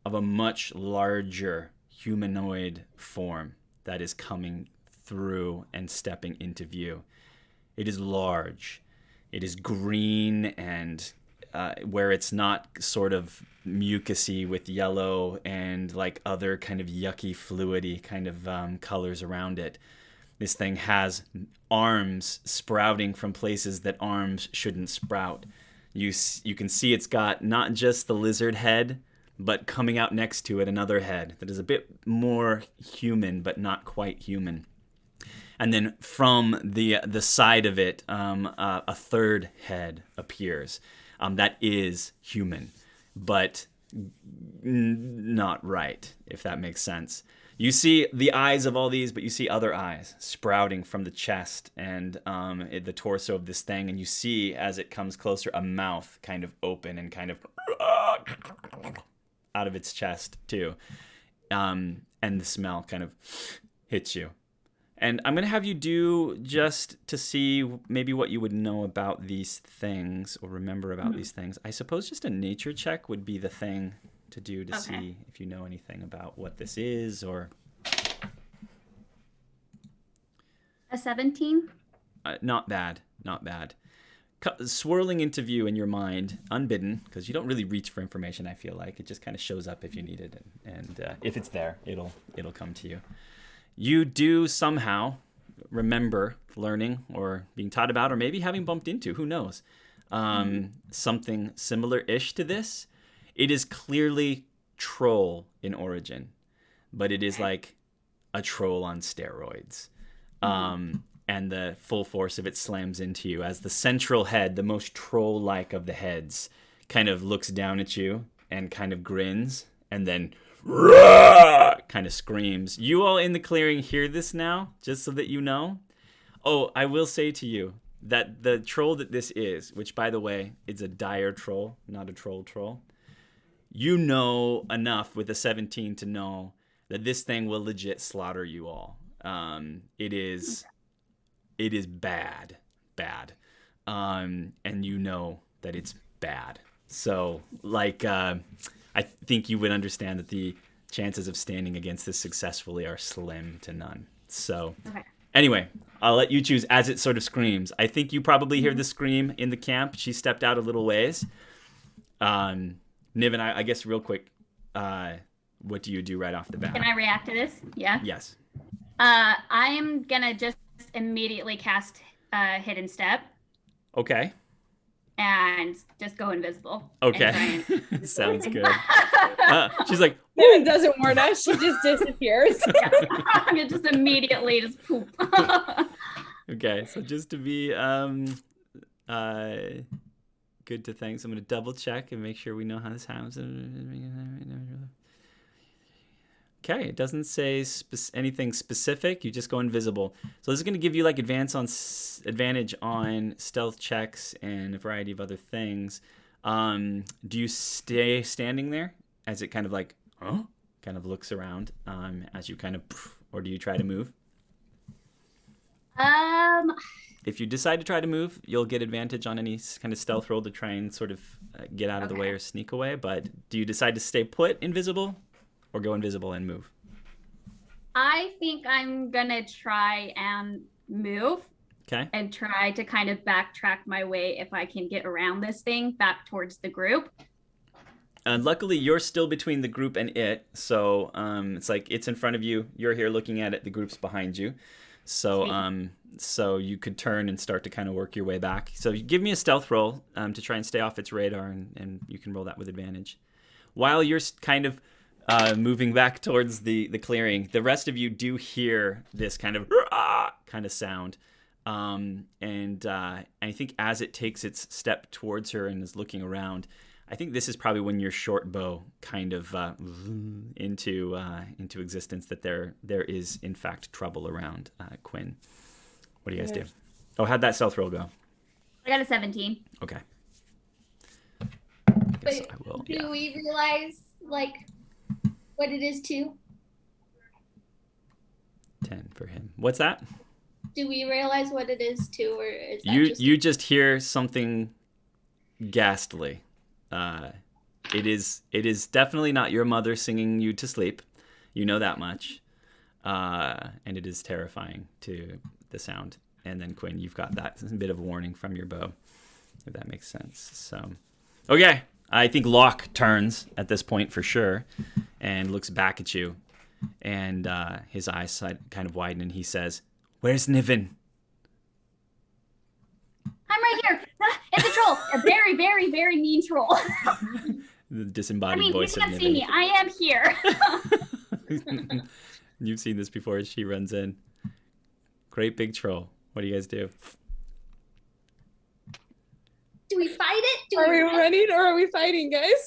of a much larger humanoid form that is coming through and stepping into view. It is large. It is green, and where it's not sort of mucusy with yellow and like other kind of yucky, fluidy kind of colors around it. This thing has arms sprouting from places that arms shouldn't sprout. You can see it's got not just the lizard head, but coming out next to it another head that is a bit more human, but not quite human. And then from the side of it, a third head appears. That is human, but not right, if that makes sense. You see the eyes of all these, but you see other eyes sprouting from the chest and the torso of this thing. And you see, as it comes closer, a mouth kind of open and kind of out of its chest, too. And the smell kind of hits you. And I'm going to have you do, just to see maybe what you would know about these things or remember about these things. I suppose just a nature check would be the thing to do to see if you know anything about what this is, or... A 17? Not bad. Swirling into view in your mind, unbidden, because you don't really reach for information, I feel like. It just kind of shows up if you need it. And if it's there, it'll come to you. You do somehow remember learning or being taught about, or maybe having bumped into, who knows, something similar-ish to this. It is clearly troll in origin, but it is like a troll on steroids. And the full force of it slams into you as the central head, the most troll-like of the heads, kind of looks down at you and kind of grins, and then kind of screams. You all in the clearing hear this now, just so that you know. Oh, I will say to you that the troll that this is, which, by the way, it's a dire troll, not a troll. You know enough with a 17 to know that this thing will legit slaughter you all. It is bad. And you know that it's bad. So, like, I think you would understand that the chances of standing against this successfully are slim to none. So, Anyway, I'll let you choose as it sort of screams. I think you probably hear the scream in the camp. She stepped out a little ways. Niv and I guess real quick, what do you do right off the bat? Can I react to this? Yeah? Yes. I am going to just immediately cast Hidden Step. Okay. And just go invisible. Okay. Sounds good. She's like, It doesn't warn us. She just disappears. I'm going to just immediately just poop. Okay, so just to be good to thanks, I'm going to double check and make sure we know how this happens. Okay, it doesn't say anything specific. You just go invisible. So this is going to give you like advantage on stealth checks and a variety of other things. Do you stay standing there as it kind of like, kind of looks around as you kind of, or do you try to move? If you decide to try to move, you'll get advantage on any kind of stealth roll to try and sort of get out of the way or sneak away. But do you decide to stay put invisible? Or go invisible and move? I think I'm going to try and move. Okay. And try to kind of backtrack my way, if I can get around this thing, back towards the group. And luckily, you're still between the group and it. So it's like it's in front of you. You're here looking at it. The group's behind you. So so you could turn and start to kind of work your way back. So you give me a stealth roll to try and stay off its radar, and you can roll that with advantage. While you're kind of moving back towards the clearing, the rest of you do hear this kind of sound. And I think as it takes its step towards her and is looking around, I think this is probably when your short bow kind of into existence, that there is in fact trouble around. Quinn, what do you guys do? Oh, how'd that stealth roll go? I got a 17. Okay. But do we realize like what it is too? 10 for him. What's that? Do we realize what it is too, or is that you just hear something ghastly? It is definitely not your mother singing you to sleep. You know that much. and it is terrifying to the sound. And then Quinn, you've got that bit of warning from your bow, if that makes sense. So, okay, I think Locke turns at this point for sure, and looks back at you, and his eyes kind of widen, and he says, "Where's Niven?" I'm right here. It's a troll. A very, very, very mean troll. The disembodied voice you of can't Niven. see me. I am here. You've seen this before as she runs in. Great big troll. What do you guys do? Do we fight it? Are we running or are we fighting, guys?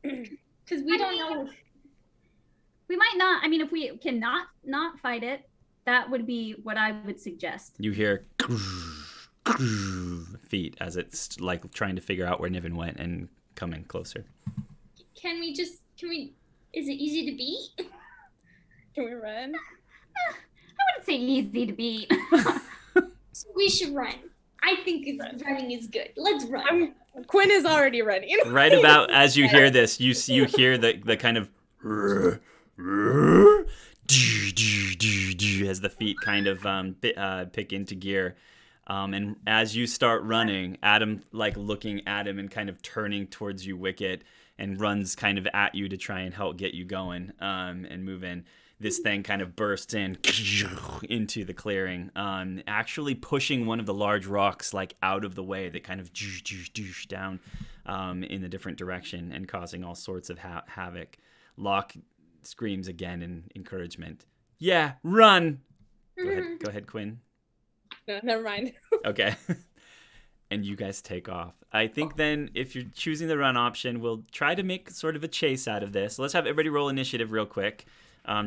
Because we don't know. We might not. I mean, if we can not fight it, that would be what I would suggest. You hear feet as it's like trying to figure out where Niven went and coming closer. Can we, is it easy to beat? Can we run? I wouldn't say easy to beat. So we should run. I think running is good. Let's run. Quinn is already running. Right about as you hear this, you hear the kind of as the feet kind of pick into gear. And as you start running, Adam, like looking at him and kind of turning towards you, Wicket, and runs kind of at you to try and help get you going and move in. This thing kind of bursts in into the clearing, actually pushing one of the large rocks like out of the way that kind of down in a different direction and causing all sorts of havoc. Locke screams again in encouragement. Yeah, run! Go ahead, Quinn. No, never mind. Okay. And you guys take off. I think then if you're choosing the run option, we'll try to make sort of a chase out of this. Let's have everybody roll initiative real quick.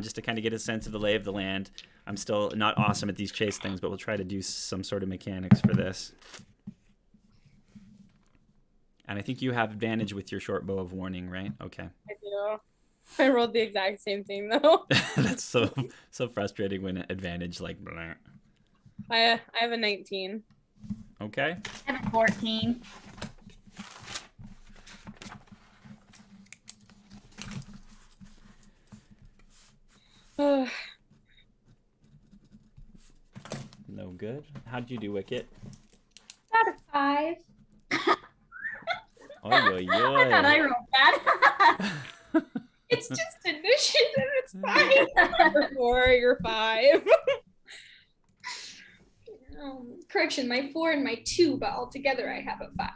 Just to kind of get a sense of the lay of the land. I'm still not awesome at these chase things, but we'll try to do some sort of mechanics for this. And I think you have advantage with your short bow of warning, right? Okay. I do. I rolled the exact same thing, though. That's so frustrating when advantage, like... Blah. I have a 19. Okay. I have a 14. No good. How'd you do, Wicket? Out of 5. Oy. I thought I rolled bad. It's just initiative. It's fine. You're 4, you're 5. Correction, my 4 and my 2, but altogether I have a 5.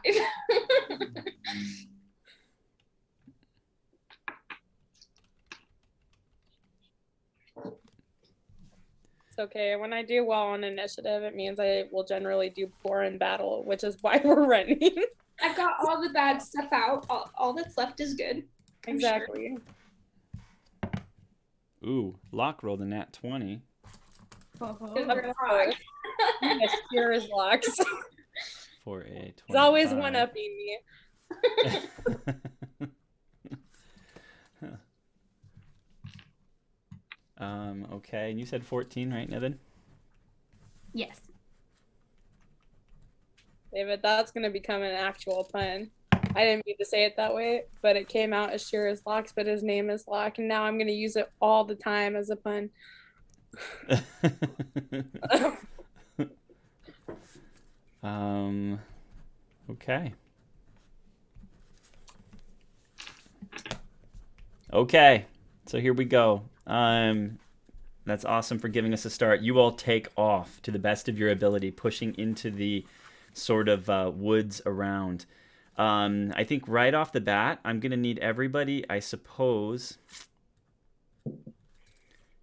It's okay. When I do well on initiative, it means I will generally do poor in battle, which is why we're running. I've got all the bad stuff out. All that's left is good. Exactly. Ooh, Locke rolled a nat 20. Here is Locks. For a 25. He's always one-upping me. Okay, and you said 14, right, Niven? Yes. David, that's going to become an actual pun. I didn't mean to say it that way, but it came out as Sheer as Locks, but his name is Locke, and now I'm going to use it all the time as a pun. Okay. Okay, so here we go. That's awesome for giving us a start. You all take off to the best of your ability, pushing into the sort of woods around. I think right off the bat, I'm going to need everybody, I suppose,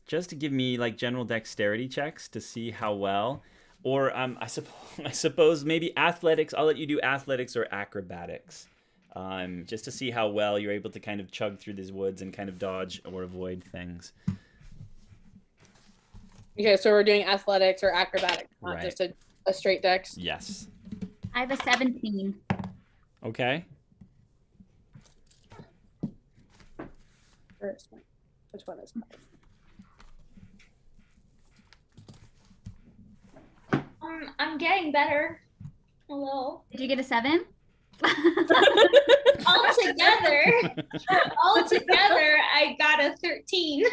just to give me like general dexterity checks to see how well. Or I suppose maybe athletics. I'll let you do athletics or acrobatics. Just to see how well you're able to kind of chug through these woods and kind of dodge or avoid things. Okay, so we're doing athletics or acrobatics, not Right. just a straight dex. Yes. I have a 17. Okay. Which one is mine? I'm getting better. A little. Did you get a 7? Altogether, I got a 13.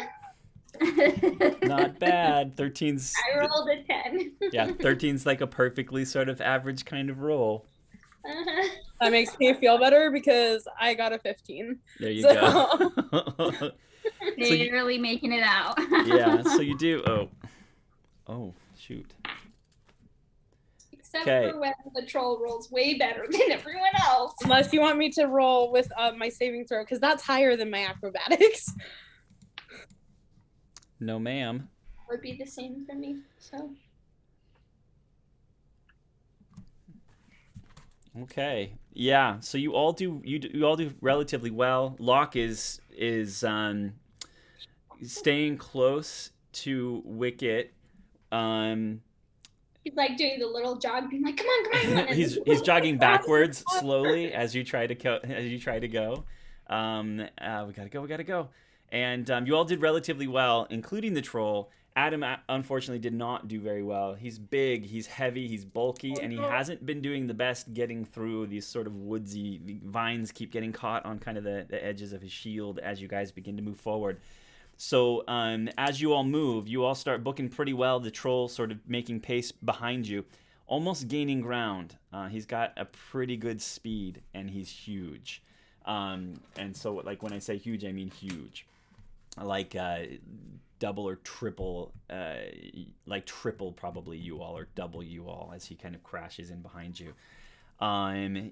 Not bad. 13's. I rolled a 10. Yeah, 13's like a perfectly sort of average kind of roll. That makes me feel better because I got a 15. There you So- go. Barely making it out. Yeah, so you do. Oh, shoot. Except Okay. for when the troll rolls way better than everyone else. Unless you want me to roll with my saving throw, because that's higher than my acrobatics. No, ma'am. Would be the same for me. So Okay. Yeah. So you all do relatively well. Locke is staying close to Wicket. he's like doing the little jog, being like, "Come on, come on, come on!" And he's jogging backwards slowly as you try to go. We gotta go. And you all did relatively well, including the troll. Adam unfortunately did not do very well. He's big, he's heavy, he's bulky, and he hasn't been doing the best getting through these sort of woodsy vines. Keep getting caught on kind of the edges of his shield as you guys begin to move forward. So as you all move, you all start booking pretty well. The troll sort of making pace behind you, almost gaining ground. He's got a pretty good speed, and he's huge. And so, like, when I say huge, I mean huge. Like double or triple, like triple probably you all, or double you all, as he kind of crashes in behind you.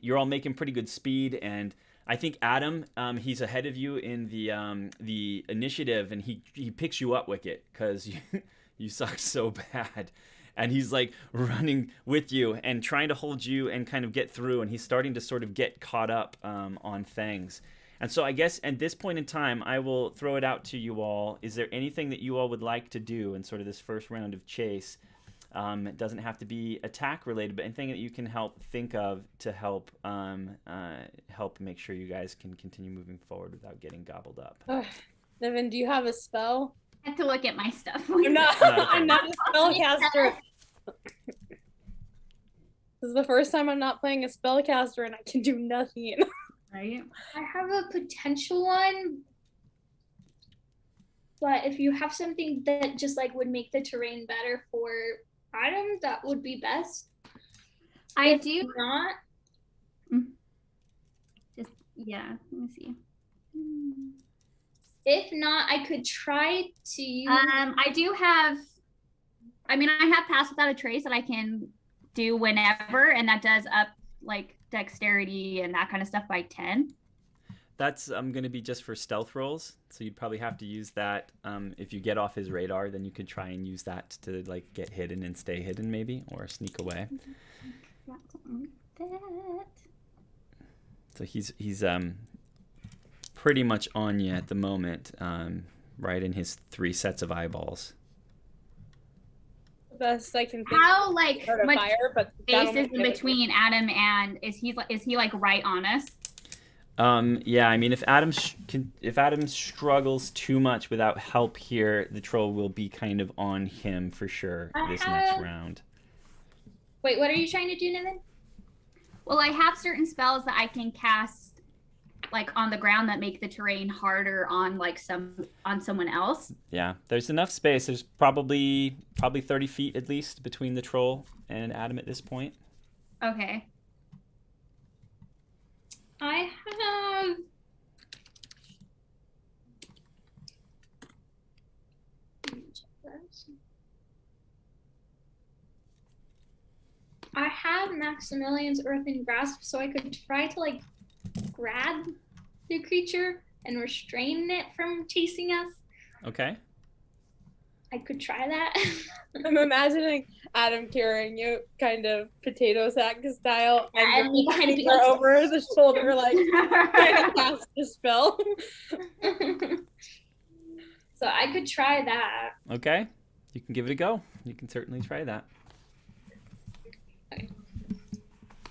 You're all making pretty good speed, and I think Adam, he's ahead of you in the initiative, and he picks you up, Wicket, because you suck so bad. And he's like running with you and trying to hold you and kind of get through, and he's starting to sort of get caught up on things. And so I guess at this point in time, I will throw it out to you all. Is there anything that you all would like to do in sort of this first round of chase? It doesn't have to be attack related, but anything that you can think of to help make sure you guys can continue moving forward without getting gobbled up. Nevin, do you have a spell? I have to look at my stuff. I'm not. I'm not a spellcaster. This is the first time I'm not playing a spellcaster, and I can do nothing. Right? I have a potential one, but if you have something that just like would make the terrain better for Adam, that would be best. I If do not. just yeah. Let me see. If not, I could try to use. I do have. I mean, I have Pass Without a Trace that I can do whenever, and that does up like dexterity and that kind of stuff by 10. That's going to be just for stealth rolls, so you'd probably have to use that. If you get off his radar, then you could try and use that to like get hidden and stay hidden, maybe, or sneak away. So he's pretty much on you at the moment, right in his 3 sets of eyeballs. Best I can think. How like Start a much fire, but space that'll is in make it- between Adam and is he like right on us? Yeah, I mean, if Adam struggles too much without help here, the troll will be kind of on him for sure this next round. Wait, what are you trying to do, Nevin? Well, I have certain spells that I can cast like on the ground that make the terrain harder on like someone else. Yeah, there's enough space. There's probably 30 feet at least between the troll and Adam at this point. Okay. I have. I have Maximilian's Earthen Grasp, so I could try to like grab the creature and restrain it from chasing us. Okay. I could try that. I'm imagining Adam carrying you kind of potato sack style, And me behind and you. you're over the shoulder, like trying to cast a spell. So I could try that. Okay. You can give it a go. You can certainly try that.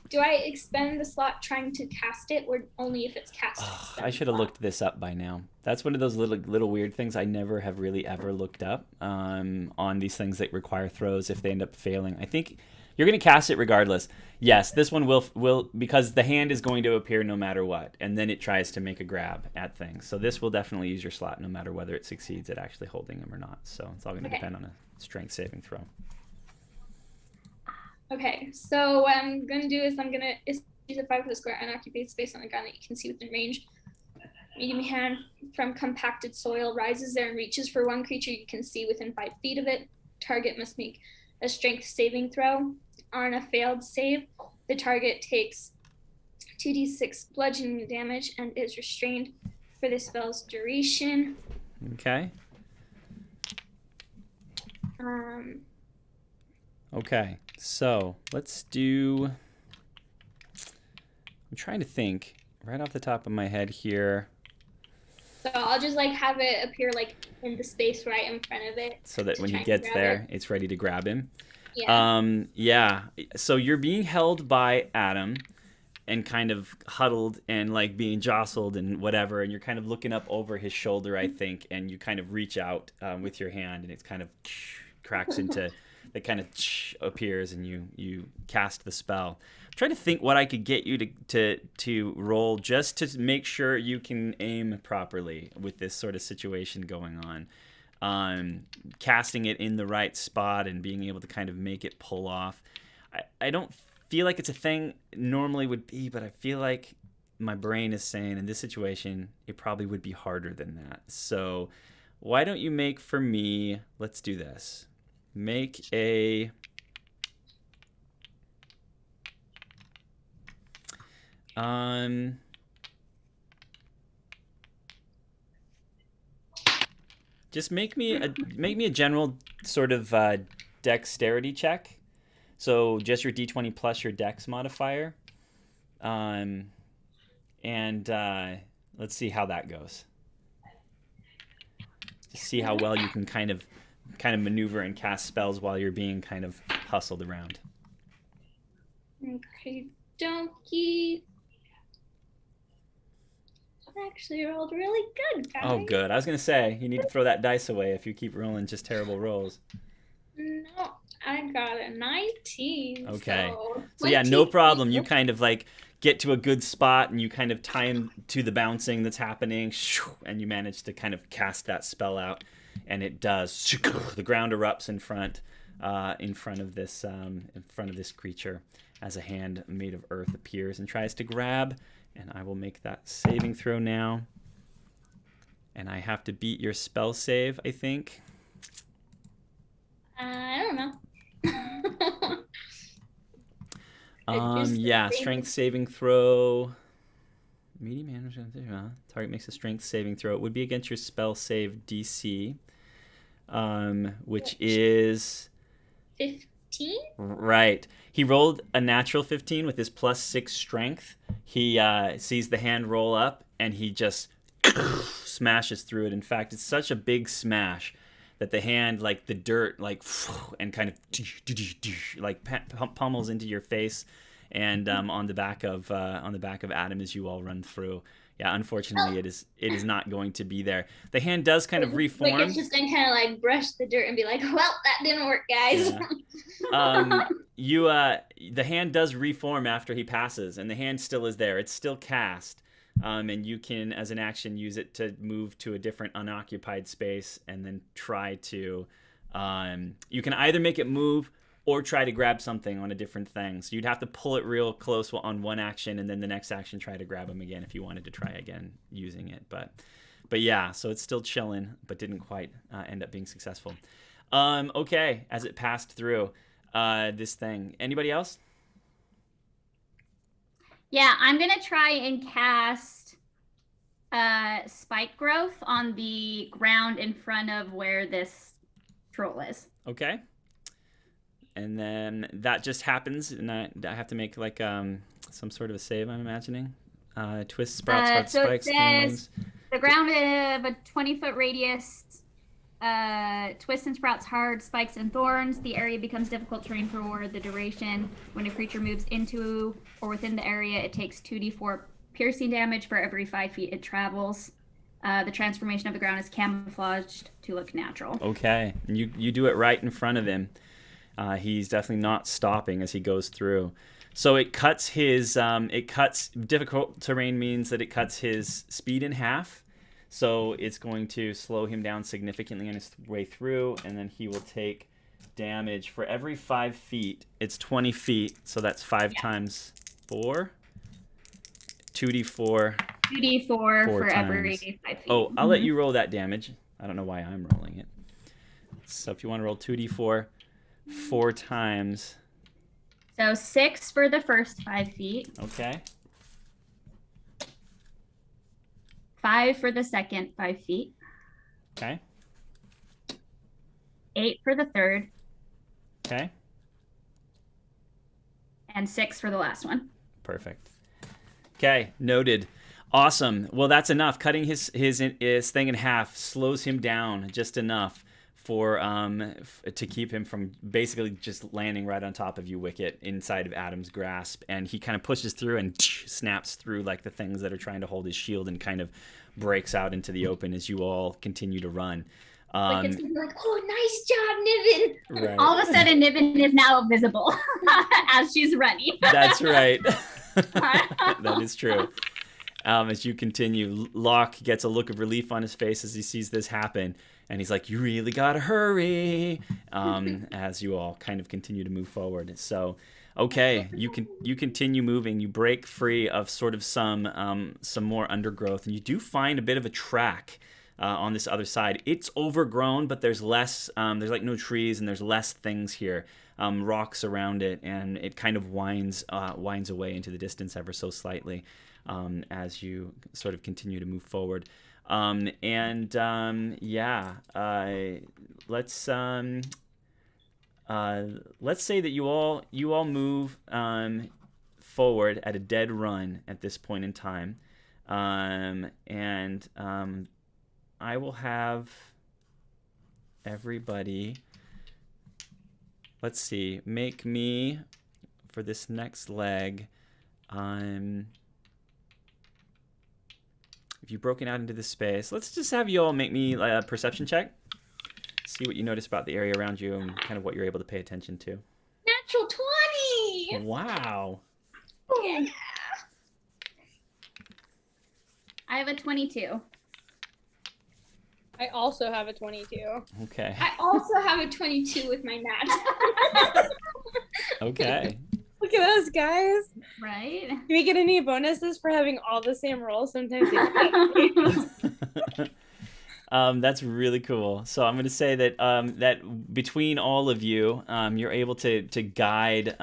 Do I expend the slot trying to cast it, or only if it's cast? I should have looked this up by now. That's one of those little weird things I never have really ever looked up on these things that require throws if they end up failing. I think You're going to cast it regardless. Yes, this one will because the hand is going to appear no matter what, and then it tries to make a grab at things. So this will definitely use your slot no matter whether it succeeds at actually holding him or not. So it's all going to depend on a strength saving throw. Okay, so what I'm going to do is I'm going to use a 5-foot square unoccupied space on the ground that you can see within range. Medium hand from compacted soil rises there and reaches for one creature you can see within 5 feet of it. Target must make a strength saving throw. On a failed save, the target takes 2d6 bludgeoning damage and is restrained for the spell's duration. Okay. Okay, so let's do... I'm trying to think right off the top of my head here. So I'll just like have it appear like in the space right in front of it. So that when he gets there, it's ready to grab him. Yeah. Yeah. So you're being held by Adam and kind of huddled and like being jostled and whatever. And you're kind of looking up over his shoulder, I think. And you kind of reach out with your hand and it's kind of cracks into, it kind of appears and you cast the spell. I'm trying to think what I could get you to roll just to make sure you can aim properly with this sort of situation going on. Casting it in the right spot and being able to kind of make it pull off. I don't feel like it's a thing normally would be, but I feel like my brain is saying in this situation, it probably would be harder than that. So why don't you make for me, let's do this. Make a... Just make me a general sort of dexterity check. So just your d20 plus your dex modifier. And let's see how that goes. Just see how well you can kind of maneuver and cast spells while you're being kind of hustled around. Okay, donkey. Actually rolled really good, guys. Oh, good. I was going to say, you need to throw that dice away if you keep rolling just terrible rolls. No, I got a 19. Okay. So yeah, no problem. You kind of like get to a good spot and you kind of time to the bouncing that's happening and you manage to kind of cast that spell out and it does. The ground erupts in front of this creature as a hand made of earth appears and tries to grab. And I will make that saving throw now. And I have to beat your spell save, I think. I don't know. Yeah, strength saving throw. Medium hand. Target makes a strength saving throw. It would be against your spell save DC, which is 15. Right. He rolled a natural 15 with his +6 strength. He sees the hand roll up and he just smashes through it. In fact, it's such a big smash that the hand, like the dirt, like and kind of like pummels into your face and on the back of Adam as you all run through. Yeah, unfortunately, it is not going to be there. The hand does kind of reform. Like it's just going to kind of like brush the dirt and be like, well, that didn't work, guys. Yeah. The hand does reform after he passes, and the hand still is there. It's still cast, and you can, as an action, use it to move to a different unoccupied space, and then try to. You can either make it move or try to grab something on a different thing. So you'd have to pull it real close on one action, and then the next action try to grab him again if you wanted to try again using it. But yeah, so it's still chilling, but didn't quite end up being successful. Okay, as it passed through this thing. Anybody else? Yeah, I'm going to try and cast spike growth on the ground in front of where this troll is. Okay. And then that just happens, and I have to make like some sort of a save, I'm imagining. Twist, sprouts, hard so spikes. It says the ground of a 20-foot radius twists and sprouts hard spikes and thorns. The area becomes difficult terrain for the duration. When a creature moves into or within the area, it takes 2d4 piercing damage for every 5 feet it travels. The transformation of the ground is camouflaged to look natural. Okay, and you do it right in front of him. He's definitely not stopping as he goes through. So it cuts his, difficult terrain means that it cuts his speed in half. So it's going to slow him down significantly on his way through, and then he will take damage for every 5 feet. It's 20 feet, so that's 5 times 4. 2d4. 2d4 for every 5 feet. Oh, I'll let you roll that damage. I don't know why I'm rolling it. So if you want to roll 2d4 4 times. So 6 for the first 5 feet. Okay. 5 for the second 5 feet. Okay. 8 for the third. Okay. And 6 for the last one. Perfect. Okay, noted. Awesome. Well, that's enough. Cutting his thing in half slows him down just enough for to keep him from basically just landing right on top of you, Wicket, inside of Adam's grasp. And he kind of pushes through and snaps through like the things that are trying to hold his shield and kind of breaks out into the open as you all continue to run. Like it's gonna be like, oh, nice job, Niven. Right. All of a sudden, Niven is now visible as she's running. That's right. That is true. As you continue, Locke gets a look of relief on his face as he sees this happen, and he's like, "You really gotta hurry." As you all kind of continue to move forward. So, okay, you continue moving. You break free of sort of some more undergrowth, and you do find a bit of a track. On this other side, it's overgrown, but there's less. There's like no trees, and there's less things here. Rocks around it, and it kind of winds away into the distance ever so slightly as you sort of continue to move forward. Let's say that you all move forward at a dead run at this point in time, I will have everybody, let's see, make me, for this next leg, if you've broken out into this space, let's just have you all make me a perception check. See what you notice about the area around you and kind of what you're able to pay attention to. Natural 20. Wow. Yeah. I have a 22. I also have a 22. Okay. I also have a 22 with my nat. Okay. Look at us, guys. Right? Do we get any bonuses for having all the same rolls? Sometimes That's really cool. So I'm going to say that that between all of you, you're able to guide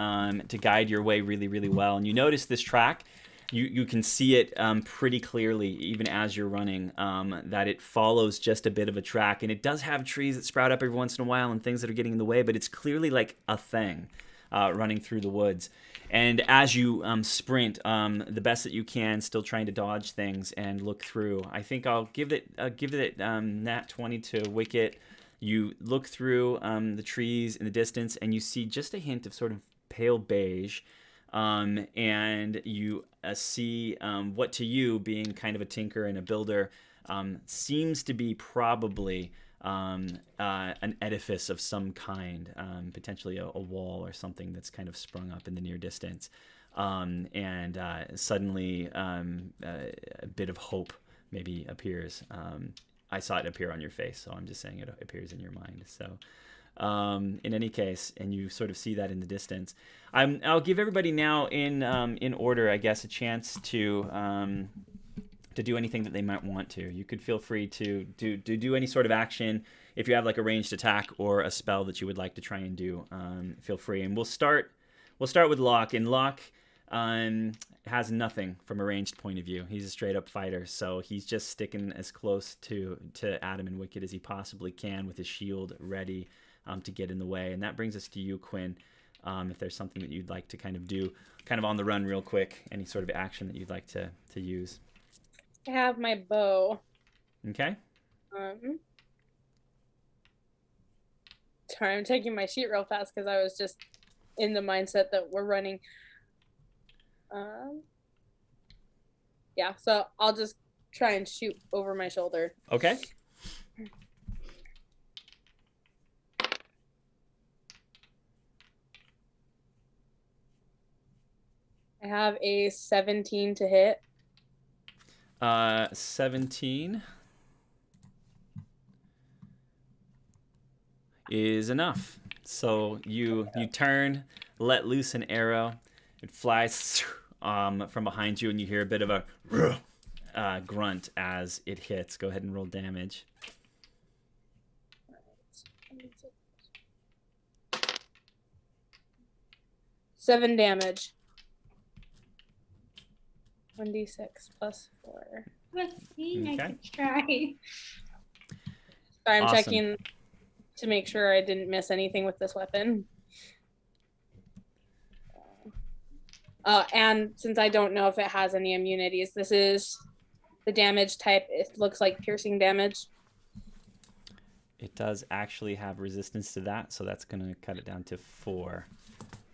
your way really, really well. And you notice this track. You can see it pretty clearly, even as you're running, that it follows just a bit of a track. And it does have trees that sprout up every once in a while and things that are getting in the way, but it's clearly like a thing running through the woods. And as you sprint, the best that you can, still trying to dodge things and look through. I think I'll give it nat 20 to Wicket. You look through the trees in the distance, and you see just a hint of sort of pale beige. And you see what to you, being kind of a tinker and a builder, seems to be probably an edifice of some kind, potentially a wall or something that's kind of sprung up in the near distance. And suddenly a bit of hope maybe appears. I saw it appear on your face, so I'm just saying it appears in your mind. So in any case, and you sort of see that in the distance. I'll give everybody now in order, I guess, a chance to do anything that they might want to. You could feel free to do any sort of action. If you have like a ranged attack or a spell that you would like to try and do, feel free. And we'll start with Locke. And Locke has nothing from a ranged point of view. He's a straight up fighter, so he's just sticking as close to Adam and Wicket as he possibly can with his shield ready to get in the way. And that brings us to you, Quinn. If there's something that you'd like to kind of do, kind of on the run real quick, any sort of action that you'd like to use. I have my bow. Okay. Sorry, I'm checking my sheet real fast because I was just in the mindset that we're running. Yeah, so I'll just try and shoot over my shoulder. Okay. I have a 17 to hit. 17 is enough. So you turn, let loose an arrow. It flies from behind you, and you hear a bit of a grunt as it hits. Go ahead and roll damage. 7 damage. 1d6 plus 4. I think I Okay. could try. Sorry, I'm Awesome. checking to make sure I didn't miss anything with this weapon. And since I don't know if it has any immunities, this is the damage type. It looks like piercing damage. It does actually have resistance to that, so that's going to cut it down to 4.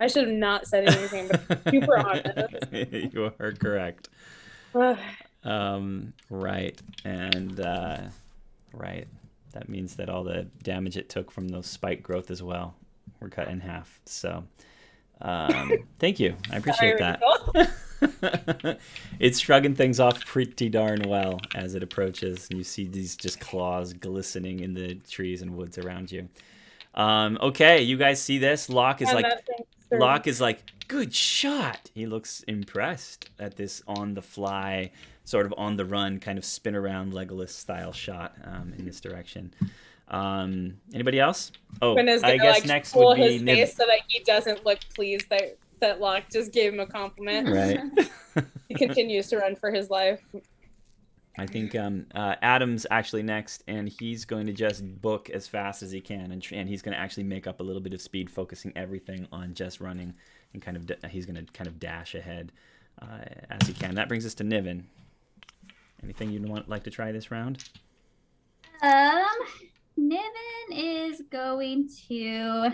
I should have not said anything, but I'm super honest. You are correct. Ugh. Right. And, right. That means that all the damage it took from those spike growth as well were cut in half. So, thank you. I appreciate that. It's shrugging things off pretty darn well as it approaches. You see these just claws glistening in the trees and woods around you. Okay, you guys see this? Locke is like, good shot. He looks impressed at this on the fly, sort of on the run, kind of spin around Legolas style shot in this direction. Anybody else? Oh, I guess next would be his face so that he doesn't look pleased that Locke just gave him a compliment. Right. He continues to run for his life. I think Adam's actually next, and he's going to just book as fast as he can, and he's going to actually make up a little bit of speed, focusing everything on just running, and kind of he's going to kind of dash ahead as he can. That brings us to Niven. Anything you'd like to try this round? Niven is going to.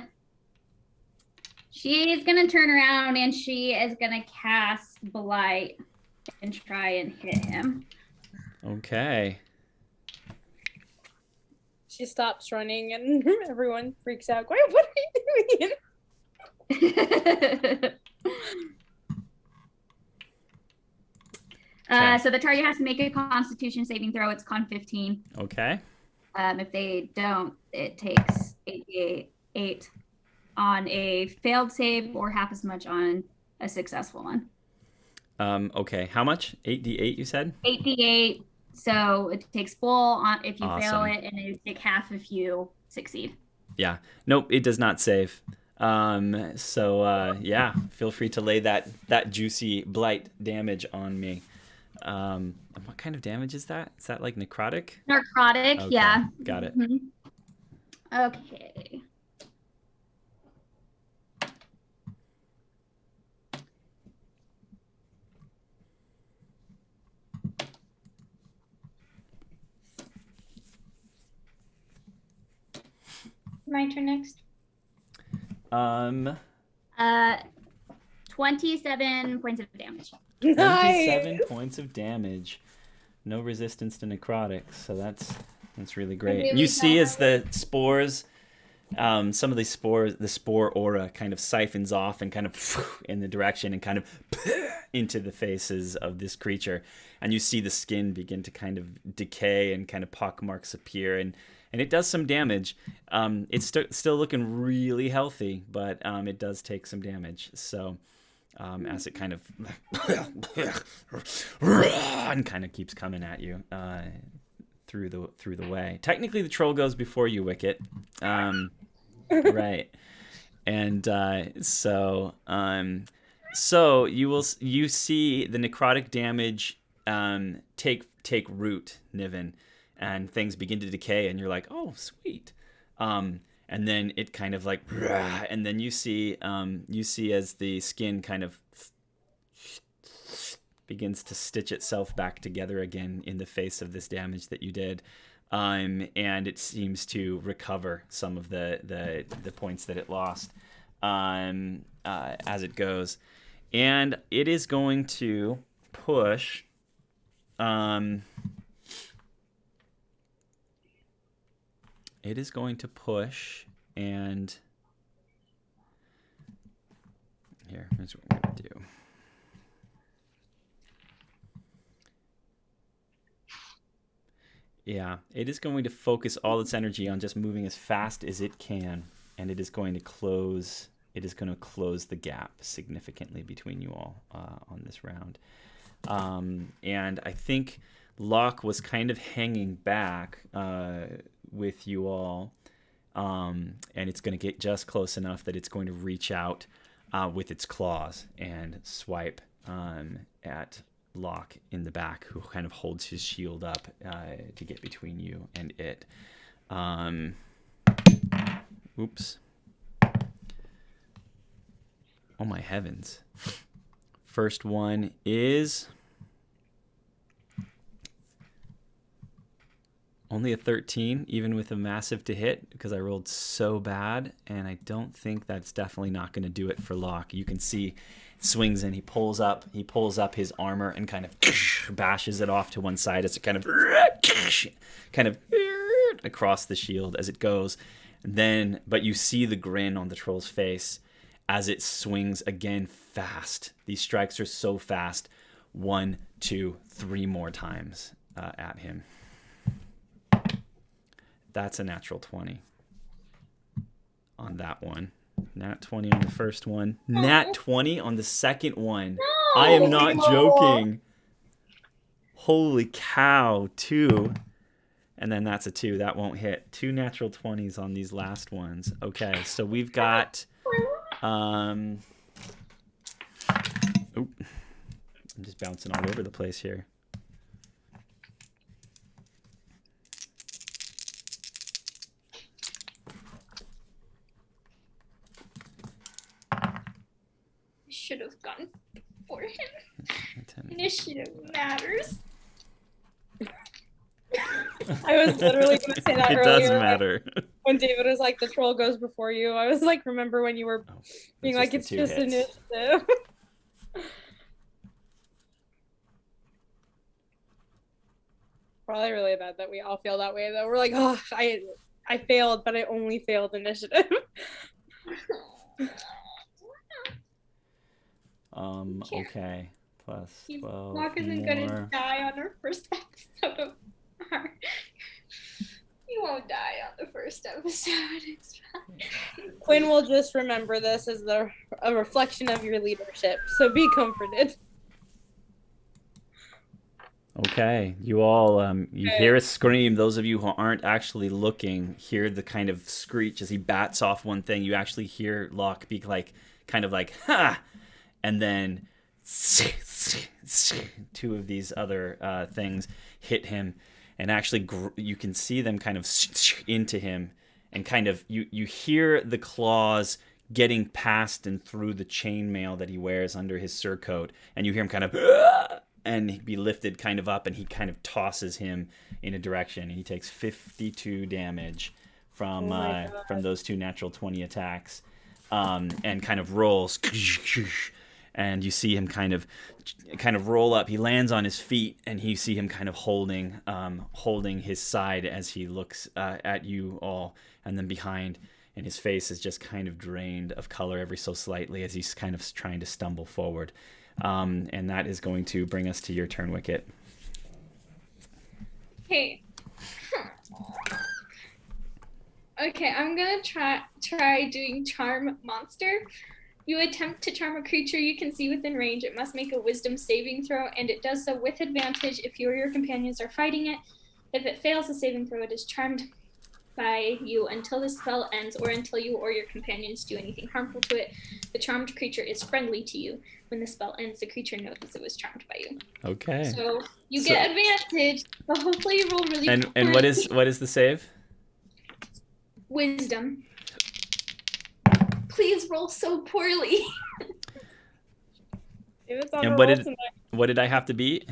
She's gonna turn around and she is gonna cast Blight and try and hit him. Okay. She stops running and everyone freaks out, going, "What are you doing?" So the target has to make a Constitution saving throw. It's Con 15. Okay. If they don't, it takes 8 on a failed save or half as much on a successful one. Okay. How much? 8d8 you said? 8d8. So it takes full on if you fail Awesome. it, and it take half if you succeed. Yeah. Nope, it does not save. So yeah, feel free to lay that juicy blight damage on me. What kind of damage is that? Is that like necrotic? Necrotic, Okay, yeah. got it. Mm-hmm. Okay. My turn next. 27 points of damage. 27 points of damage. No resistance to necrotics, so that's really great. really You see don't as the spores, some of the spore aura kind of siphons off and kind of in the direction and kind of into the faces of this creature, and you see the skin begin to kind of decay and kind of pock marks appear, and it does some damage. It's still looking really healthy, but it does take some damage. So as it kind of and kind of keeps coming at you through the way. Technically, the troll goes before you, Wicket. Right, and so you see the necrotic damage take root, Niven, and things begin to decay, and you're like, oh, sweet. And then it kind of like, and then you see as the skin kind of begins to stitch itself back together again in the face of this damage that you did, and it seems to recover some of the points that it lost as it goes, and it is going to push. It is going to push, and here's what we're going to do. Yeah, it is going to focus all its energy on just moving as fast as it can, and it is going to close. It is going to close the gap significantly between you all on this round. And I think Locke was kind of hanging back with you all, and it's going to get just close enough that it's going to reach out with its claws and swipe at Locke in the back, who kind of holds his shield up to get between you and it. Oops. Oh my heavens. First one is only a 13, even with a massive to hit, because I rolled so bad, and I don't think that's definitely not going to do it for Locke. You can see swings in, he pulls up his armor and kind of bashes it off to one side as it kind of across the shield as it goes. Then, but you see the grin on the troll's face as it swings again fast. These strikes are so fast. 1, 2, 3 more times at him. That's a natural 20 on that one. Nat 20 on the first one. Nat 20 on the second one. No. I am not joking. Holy cow. 2. And then that's a 2. That won't hit. 2 natural 20s on these last ones. Okay, so we've got... I'm just bouncing all over the place here. Should have gone for him. Initiative matters. I was literally going to say that It earlier. does matter. When David was like, the troll goes before you, I was like, remember when you were being like, it's just initiative. Probably really bad that we all feel that way, though. We're like, oh, I failed, but I only failed initiative. Okay. Plus 12 Locke isn't more. gonna die on our first episode of our... You won't die on the first episode. It's fine. Quinn will just remember this as a reflection of your leadership, so be comforted. Okay, you all, you hear a scream. Those of you who aren't actually looking hear the kind of screech as he bats off one thing. You actually hear Locke be like, kind of like, ha! And then 2 of these other things hit him. And actually, you can see them kind of into him. And kind of, you hear the claws getting past and through the chainmail that he wears under his surcoat. And you hear him kind of... and be lifted kind of up, and he kind of tosses him in a direction, and he takes 52 damage from those 2 natural 20 attacks, and kind of rolls, and you see him kind of roll up. He lands on his feet, and you see him kind of holding his side as he looks at you all, and then behind, and his face is just kind of drained of color every so slightly as he's kind of trying to stumble forward. And that is going to bring us to your turn, Wicket. Okay. Okay, I'm gonna try doing Charm Monster. You attempt to charm a creature you can see within range. It must make a Wisdom saving throw, and it does so with advantage if you or your companions are fighting it. If it fails the saving throw, it is charmed by you until the spell ends or until you or your companions do anything harmful to it. The charmed creature is friendly to you. When the spell ends, the creature knows it was charmed by you. Okay. So you get advantage, but hopefully you roll really And what is the save? Wisdom. Please roll so poorly. And what did I have to beat?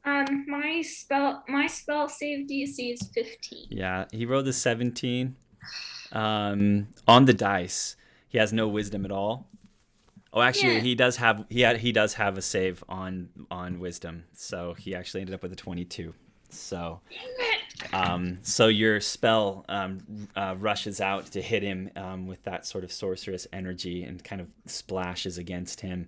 My spell save DC is 15. Yeah, he rolled a 17 on the dice. He has no wisdom at all. Oh, actually, he does have a save on wisdom. So he actually ended up with a 22. So so your spell rushes out to hit him with that sort of sorceress energy and kind of splashes against him.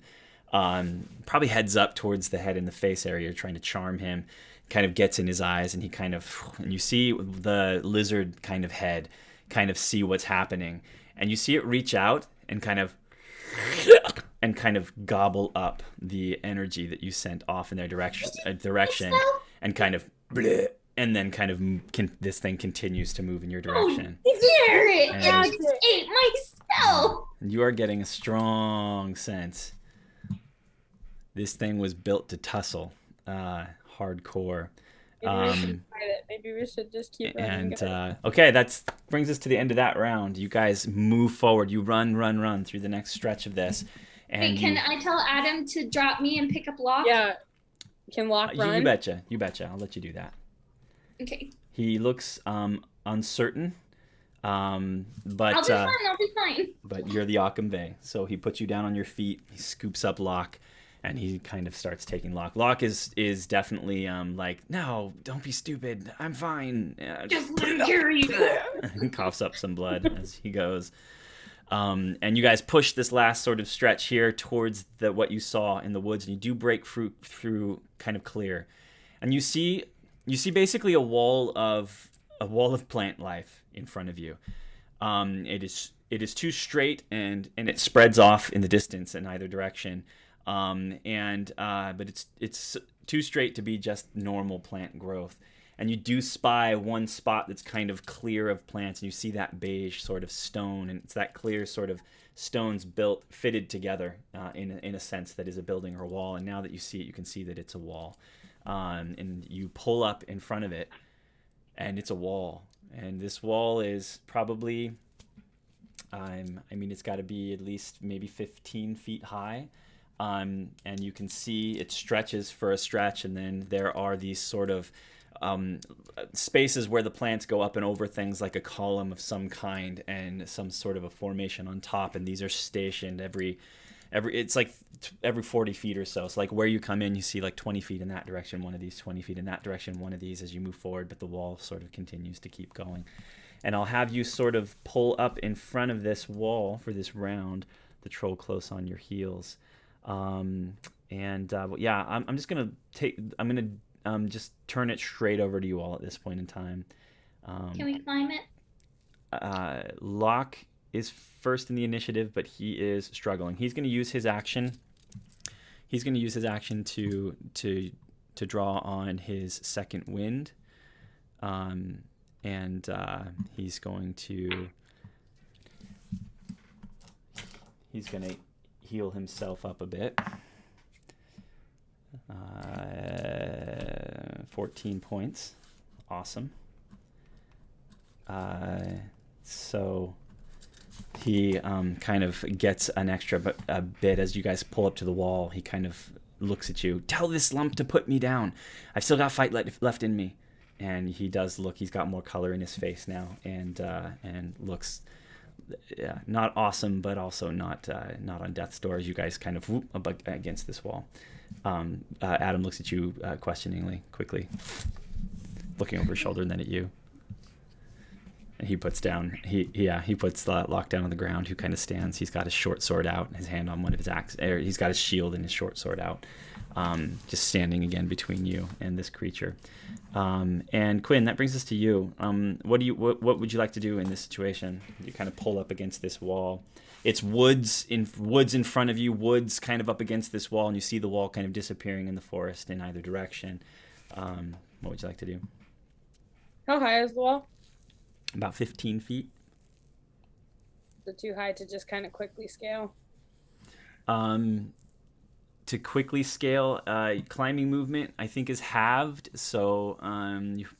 Probably heads up towards the head and the face area, trying to charm him. kind of gets in his eyes, and and you see the lizard kind of head kind of see what's happening, and you see it reach out and kind of gobble up the energy that you sent off in their direction, and kind of bleh, and then kind of this thing continues to move in your direction. I just ate myself. You are getting a strong sense. This thing was built to tussle, hardcore. Maybe we should just keep running. And okay, that brings us to the end of that round. You guys move forward. You run through the next stretch of this. And wait, can I tell Adam to drop me and pick up Locke? Yeah. Can Locke run? You betcha. I'll let you do that. Okay. He looks uncertain, but I'll be fine. But you're the Occamve, so he puts you down on your feet. He scoops up Locke, and he kind of starts taking Locke. Locke is definitely like, no, don't be stupid. I'm fine. Just let him carry you. He coughs up some blood as he goes. And you guys push this last sort of stretch here towards what you saw in the woods, and you do break through kind of clear, and you see basically a wall of plant life in front of you. It is too straight, and it spreads off in the distance in either direction. But it's too straight to be just normal plant growth. And you do spy one spot that's kind of clear of plants, and you see that beige sort of stone, and it's that clear sort of stones fitted together in a sense that is a building or a wall. And now that you see it, you can see that it's a wall. And you pull up in front of it, and it's a wall. And this wall is probably, it's got to be at least maybe 15 feet high. And you can see it stretches for a stretch, and then there are these sort of spaces where the plants go up and over things like a column of some kind and some sort of a formation on top, and these are stationed every 40 feet or so. So like where you come in, you see like 20 feet in that direction, one of these, 20 feet in that direction, one of these as you move forward, but the wall sort of continues to keep going. And I'll have you sort of pull up in front of this wall for this round, the troll close on your heels. I'm just gonna just turn it straight over to you all at this point in time. Can we climb it? Locke is first in the initiative, but he is struggling. He's going to use his action. He's going to use his action to draw on his second wind, and he's going to heal himself up a bit. 14 points. Awesome. So he kind of gets an extra bit as you guys pull up to the wall. He kind of looks at you. Tell this lump to put me down. I've still got fight left in me. And he does look. He's got more color in his face now, and looks not awesome, but also not on death's door as you guys kind of whoop up against this wall. Adam looks at you questioningly, quickly, looking over his shoulder and then at you. And he puts Locke down on the ground, who kind of stands. He's got his short sword out, his hand on one of his axes. He's got his shield and his short sword out, just standing again between you and this creature. And Quinn, that brings us to you. What would you like to do in this situation? You kind of pull up against this wall. It's woods in front of you, woods kind of up against this wall, and you see the wall kind of disappearing in the forest in either direction. What would you like to do? How high is the wall? About 15 feet. Is it too high to just kind of quickly scale? To quickly scale, climbing movement, I think, is halved. So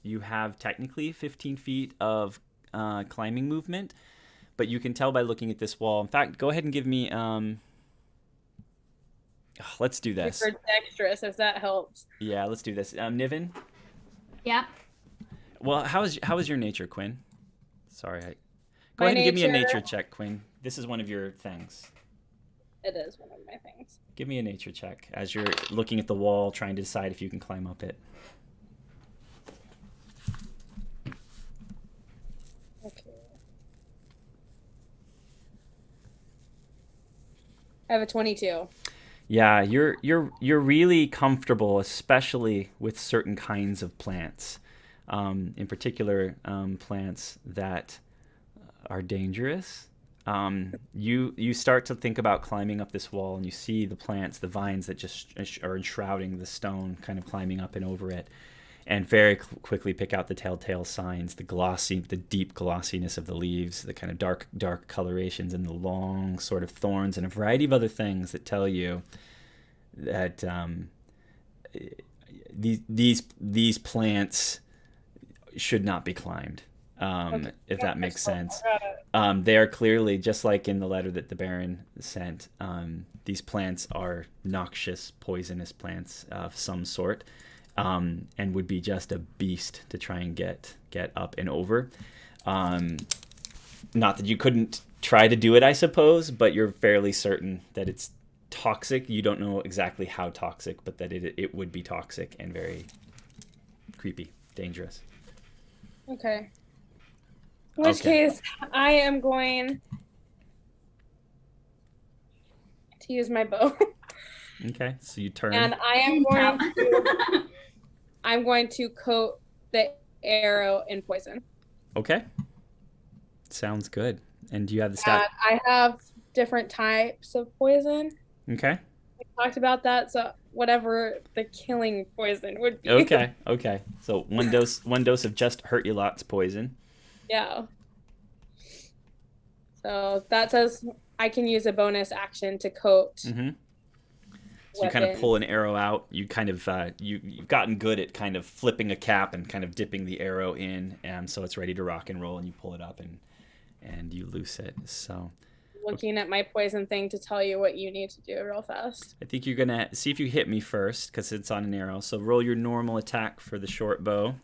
you have technically 15 feet of climbing movement, but you can tell by looking at this wall. In fact, go ahead and give me... let's do this. Super dexterous, if that helps. Yeah, let's do this. Niven? Yeah. Well, how is your nature, Quinn? Sorry. Go ahead and give me a nature check, Quinn. This is one of your things. It is one of my things. Give me a nature check as you're looking at the wall, trying to decide if you can climb up it. Okay. I have a 22. Yeah, you're really comfortable, especially with certain kinds of plants. In particular, plants that are dangerous. You start to think about climbing up this wall, and you see the plants, the vines that just are enshrouding the stone, kind of climbing up and over it, and very quickly pick out the telltale signs: the deep glossiness of the leaves, the kind of dark colorations, and the long sort of thorns, and a variety of other things that tell you that these plants should not be climbed. Okay. If that makes sense. Got it. They are clearly, just like in the letter that the Baron sent, these plants are noxious, poisonous plants of some sort, and would be just a beast to try and get up and over. Not that you couldn't try to do it, I suppose, but you're fairly certain that it's toxic. You don't know exactly how toxic, but that it would be toxic and very creepy, dangerous. Okay. In which Okay. case, I am going to use my bow, Okay, so you turn. and I'm going to coat the arrow in poison. Okay. Sounds good. And do you have the stat? I have different types of poison. Okay. We talked about that, so whatever the killing poison would be. Okay. So one dose of just hurt you lots poison. Yeah. So that says I can use a bonus action to coat. Mm-hmm. So you kind of pull an arrow out. You kind of you've gotten good at kind of flipping a cap and kind of dipping the arrow in, and so it's ready to rock and roll. And you pull it up and you loose it. So looking at my poison thing to tell you what you need to do real fast. I think you're gonna see if you hit me first because it's on an arrow. So roll your normal attack for the short bow.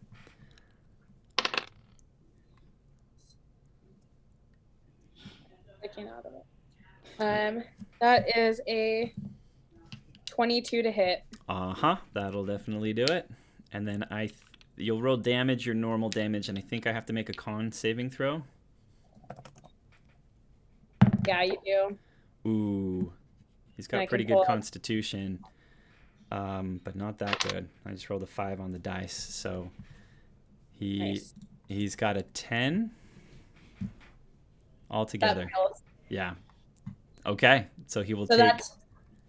Looking out of it. That is a 22 to hit. That'll definitely do it. And then you'll roll damage, your normal damage, and I think I have to make a con saving throw. Yeah, you do. Ooh, he's got pretty good constitution, but not that good. I just rolled a 5 on the dice, so he's got a 10 altogether. Yeah. Okay, so he will take.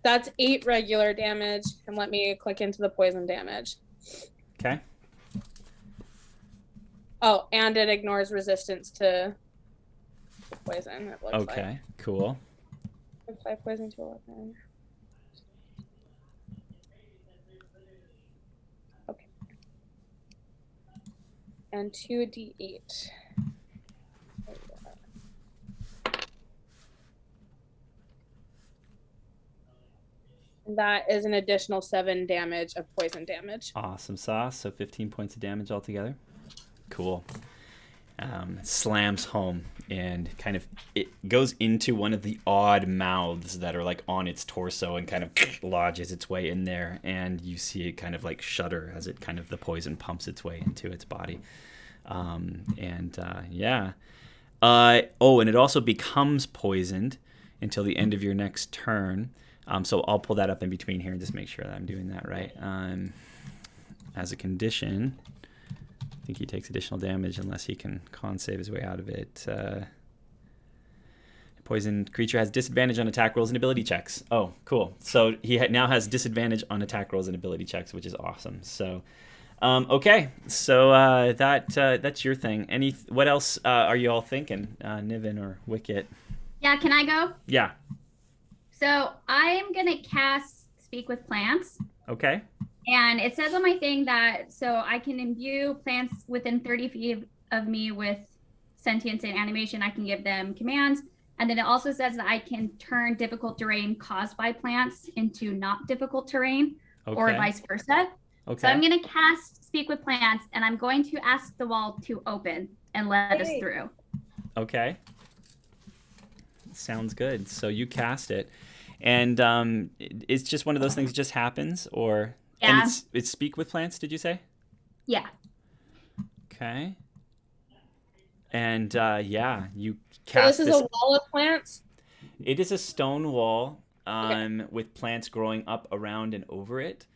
That's 8 regular damage, and let me click into the poison damage. Okay. Oh, and it ignores resistance to poison. It looks okay, like. Cool. 5 poison to 11. Okay. And 2d8. That is an additional 7 damage of poison damage. Awesome sauce. So 15 points of damage altogether. Cool. Slams home and kind of it goes into one of the odd mouths that are like on its torso and kind of lodges its way in there, and you see it kind of like shudder as it kind of the poison pumps its way into its body. Yeah. And it also becomes poisoned until the end of your next turn. So I'll pull that up in between here and just make sure that I'm doing that right. As a condition, I think he takes additional damage unless he can con save his way out of it. Poisoned creature has disadvantage on attack rolls and ability checks. Oh, cool. So he now has disadvantage on attack rolls and ability checks, which is awesome. So, okay. So that's your thing. What else are you all thinking, Niven or Wicket? Yeah, can I go? Yeah. So I am going to cast Speak with Plants. Okay. And it says on my thing that so I can imbue plants within 30 feet of me with sentience and animation. I can give them commands. And then it also says that I can turn difficult terrain caused by plants into not difficult terrain, or vice versa. Okay. So I'm going to cast Speak with Plants, and I'm going to ask the wall to open and let us through. Okay. Sounds good. So you cast it. And it's just one of those things that just happens, or... Yeah. And it's Speak with Plants, did you say? Yeah. Okay. And you cast so this is a wall of plants? It is a stone wall. with plants growing up around and over it.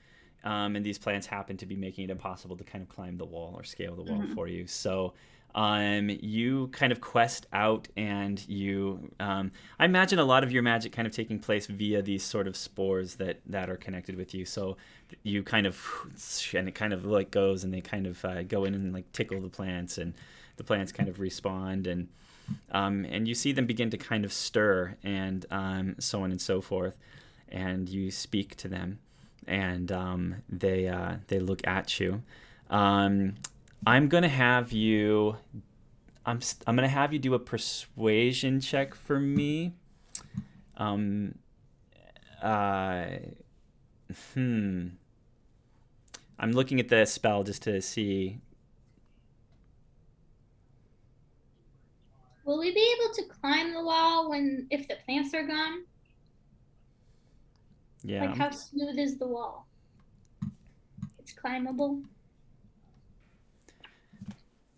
And these plants happen to be making it impossible to kind of climb the wall or scale the wall for you. So you kind of quest out, and you I imagine a lot of your magic kind of taking place via these sort of spores that are connected with you. So you kind of, and it kind of like goes, and they kind of go in and like tickle the plants, and the plants kind of respond, and you see them begin to kind of stir, and so on and so forth, and you speak to them, and they look at you. I'm gonna have you. I'm gonna have you do a persuasion check for me. I'm looking at the spell just to see. Will we be able to climb the wall if the plants are gone? Yeah. Like, how smooth is the wall? It's climbable.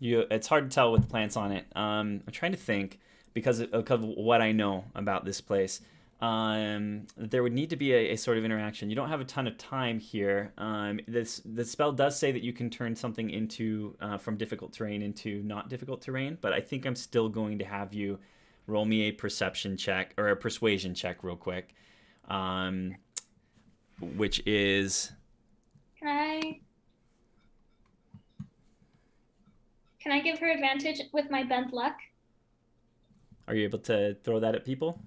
It's hard to tell with plants on it. I'm trying to think because of what I know about this place. There would need to be a sort of interaction. You don't have a ton of time here. The spell does say that you can turn something into from difficult terrain into not difficult terrain, but I think I'm still going to have you roll me a perception check or a persuasion check real quick, which is. Can I give her advantage with my bend luck? Are you able to throw that at people?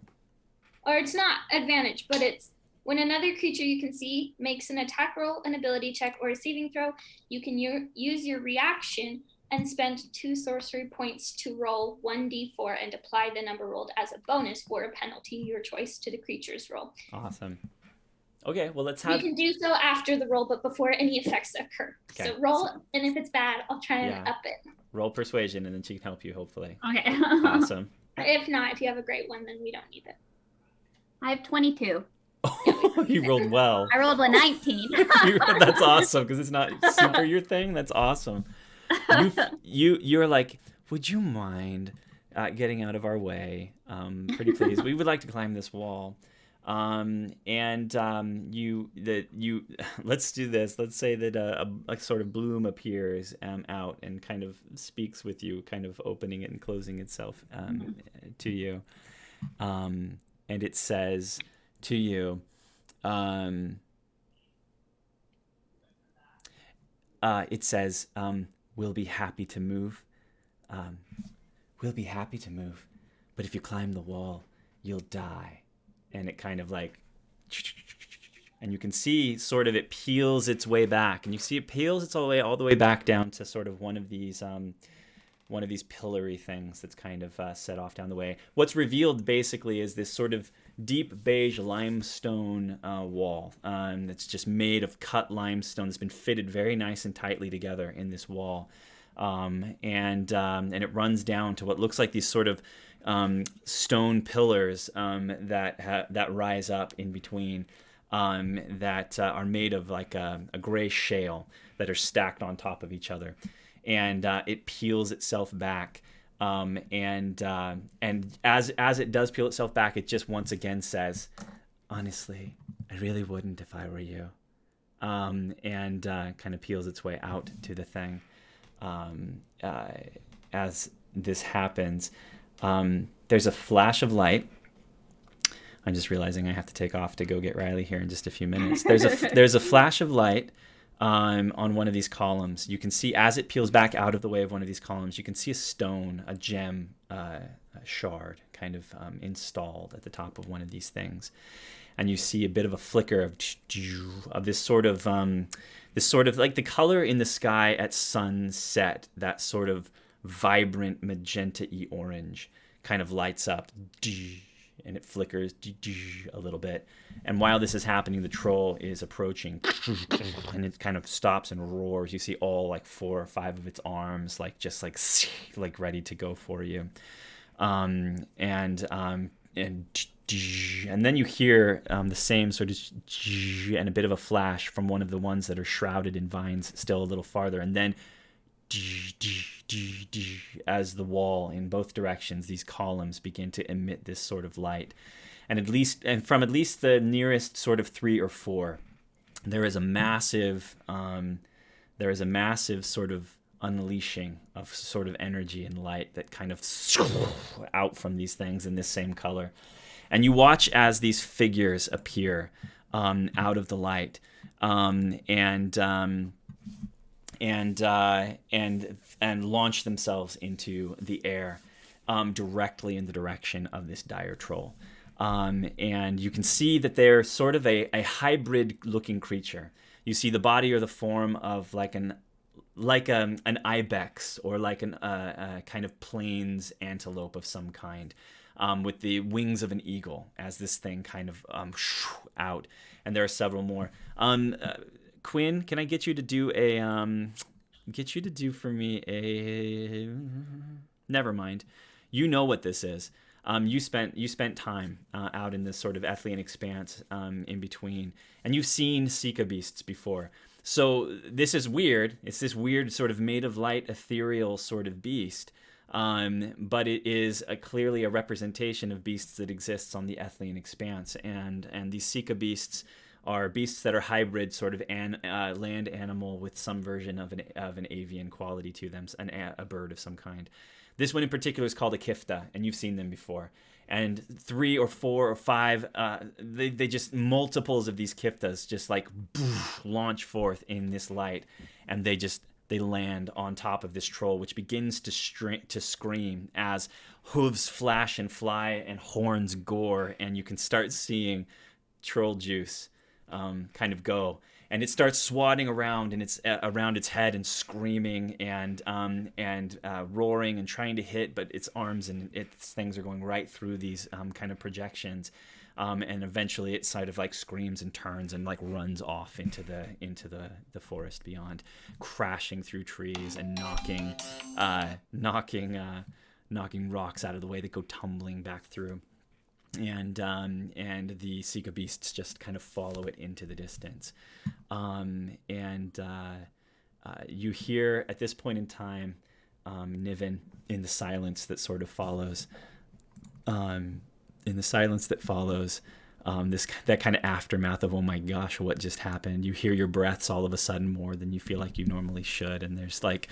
Or it's not advantage, but it's when another creature you can see makes an attack roll, an ability check, or a saving throw, you can use your reaction and spend 2 sorcery points to roll 1d4 and apply the number rolled as a bonus or a penalty, your choice, to the creature's roll. Awesome. Okay, well, let's have... You can do so after the roll, but before any effects occur. Okay. So roll, and if it's bad, I'll try and up it. Roll persuasion, and then she can help you, hopefully. Okay. Awesome. If not, if you have a great one, then we don't need it. I have 22. Oh, you rolled well. I rolled a 19. That's awesome, because it's not super your thing. That's awesome. You're like, would you mind getting out of our way? Pretty please. We would like to climb this wall. Let's do this. Let's say that a sort of bloom appears out and kind of speaks with you, kind of opening it and closing itself to you. And it says to you, we'll be happy to move. We'll be happy to move. But if you climb the wall, you'll die. And it kind of like, and you can see sort of it peels its way back, and you see it peels its all the way back down to sort of one of these pillory things that's kind of set off down the way. What's revealed basically is this sort of deep beige limestone wall that's just made of cut limestone that's been fitted very nice and tightly together in this wall, and it runs down to what looks like these sort of stone pillars that rise up in between, that are made of like a gray shale that are stacked on top of each other, and it peels itself back, and as it does peel itself back, it just once again says, "Honestly, I really wouldn't if I were you," and kind of peels its way out to the thing. As this happens, there's a flash of light. I'm just realizing I have to take off to go get Riley here in just a few minutes. There's a flash of light on one of these columns. You can see as it peels back out of the way of one of these columns, you can see a stone, a gem, a shard kind of installed at the top of one of these things. And you see a bit of a flicker of this sort of like the color in the sky at sunset, that sort of vibrant magenta-y orange kind of lights up, and it flickers a little bit. And while this is happening, the troll is approaching, and it kind of stops and roars. You see all like 4 or 5 of its arms like ready to go for you, and then you hear the same sort of and a bit of a flash from one of the ones that are shrouded in vines still a little farther, and then as the wall in both directions, these columns begin to emit this sort of light. and from at least the nearest sort of 3 or 4, there is a massive sort of unleashing of sort of energy and light that kind of out from these things in this same color. And you watch as these figures appear out of the light, and launch themselves into the air, directly in the direction of this dire troll. And you can see that they're sort of a hybrid-looking creature. You see the body or the form of like an ibex, or like a kind of plains antelope of some kind, with the wings of an eagle as this thing kind of out. And there are several more. Quinn, can I get you to do for me a? Never mind. You know what this is. You spent time out in this sort of Ethlian expanse in between, and you've seen Sika beasts before. So this is weird. It's this weird sort of made of light, ethereal sort of beast, but it is clearly a representation of beasts that exists on the Ethlian expanse, and these Sika beasts are beasts that are hybrid, sort of land animal with some version of an avian quality to them, a bird of some kind. This one in particular is called a kifta, and you've seen them before. And 3 or 4 or 5, they just multiples of these kiftas just like launch forth in this light, and they land on top of this troll, which begins to scream as hooves flash and fly and horns gore, and you can start seeing troll juice kind of go. And it starts swatting around, and it's around its head and screaming and roaring and trying to hit, but its arms and its things are going right through these kind of projections, and eventually it sort of like screams and turns and like runs off into the forest beyond, crashing through trees and knocking rocks out of the way that go tumbling back through. And the Sika beasts just kind of follow it into the distance. You hear at this point in time, Niven, in the silence that sort of follows, that kind of aftermath of, oh my gosh, what just happened? You hear your breaths all of a sudden more than you feel like you normally should, and there's like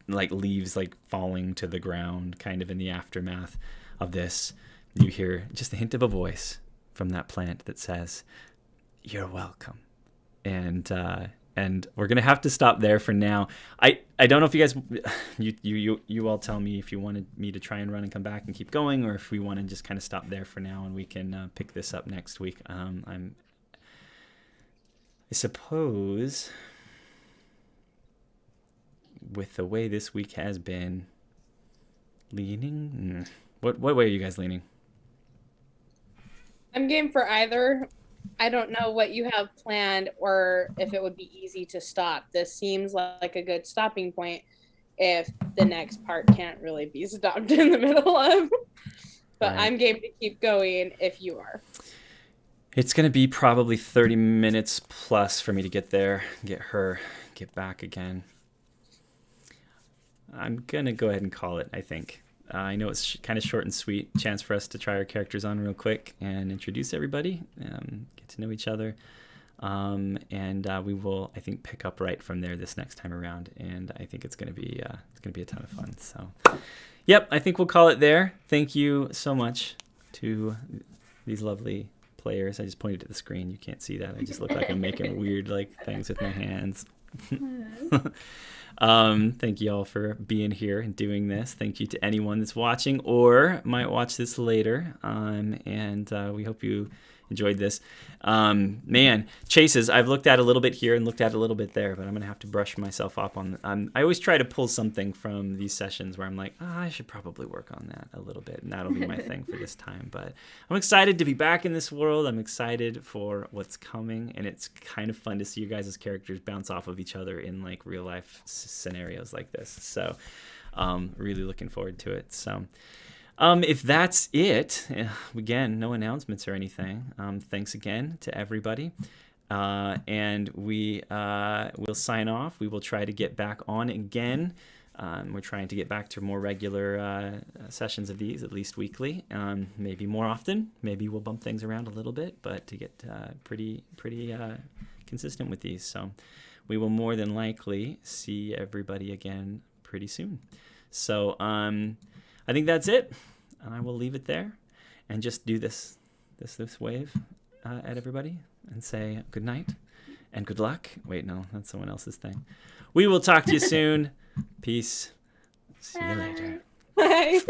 leaves like falling to the ground, kind of in the aftermath of this. You hear just a hint of a voice from that plant that says, "You're welcome." And we're gonna have to stop there for now. I don't know if you guys, you all tell me if you wanted me to try and run and come back and keep going, or if we want to just kind of stop there for now and we can pick this up next week. I suppose with the way this week has been, leaning. What way are you guys leaning? I'm game for either. I don't know what you have planned or if it would be easy to stop. This seems like a good stopping point if the next part can't really be stopped in the middle of. But right. I'm game to keep going if you are. It's going to be probably 30 minutes plus for me to get there, get back again. I'm going to go ahead and call it, I think. I know it's kind of short and sweet. Chance for us to try our characters on real quick and introduce everybody, get to know each other. And we will, I think, pick up right from there this next time around. And I think it's going to be a ton of fun. So, yep, I think we'll call it there. Thank you so much to these lovely players. I just pointed at the screen. You can't see that. I just look like I'm making weird things with my hands. Thank you all for being here and doing this. Thank you to anyone that's watching or might watch this later. And we hope you enjoyed this. Man, chases, I've looked at a little bit here and looked at a little bit there, but I'm going to have to brush myself up on I always try to pull something from these sessions where I'm like, I should probably work on that a little bit, and that'll be my thing for this time. But I'm excited to be back in this world. I'm excited for what's coming, and it's kind of fun to see you guys' characters bounce off of each other in like real life scenarios like this. So really looking forward to it. So if that's it, again, no announcements or anything. Thanks again to everybody. And we will sign off. We will try to get back on again We're trying to get back to more regular sessions of these, at least weekly, maybe more often. Maybe we'll bump things around a little bit, but to get pretty consistent with these. So we will more than likely see everybody again pretty soon. So I think that's it. And I will leave it there and just do this wave at everybody and say good night and good luck. Wait, no, that's someone else's thing. We will talk to you soon. Peace. See you later. Bye.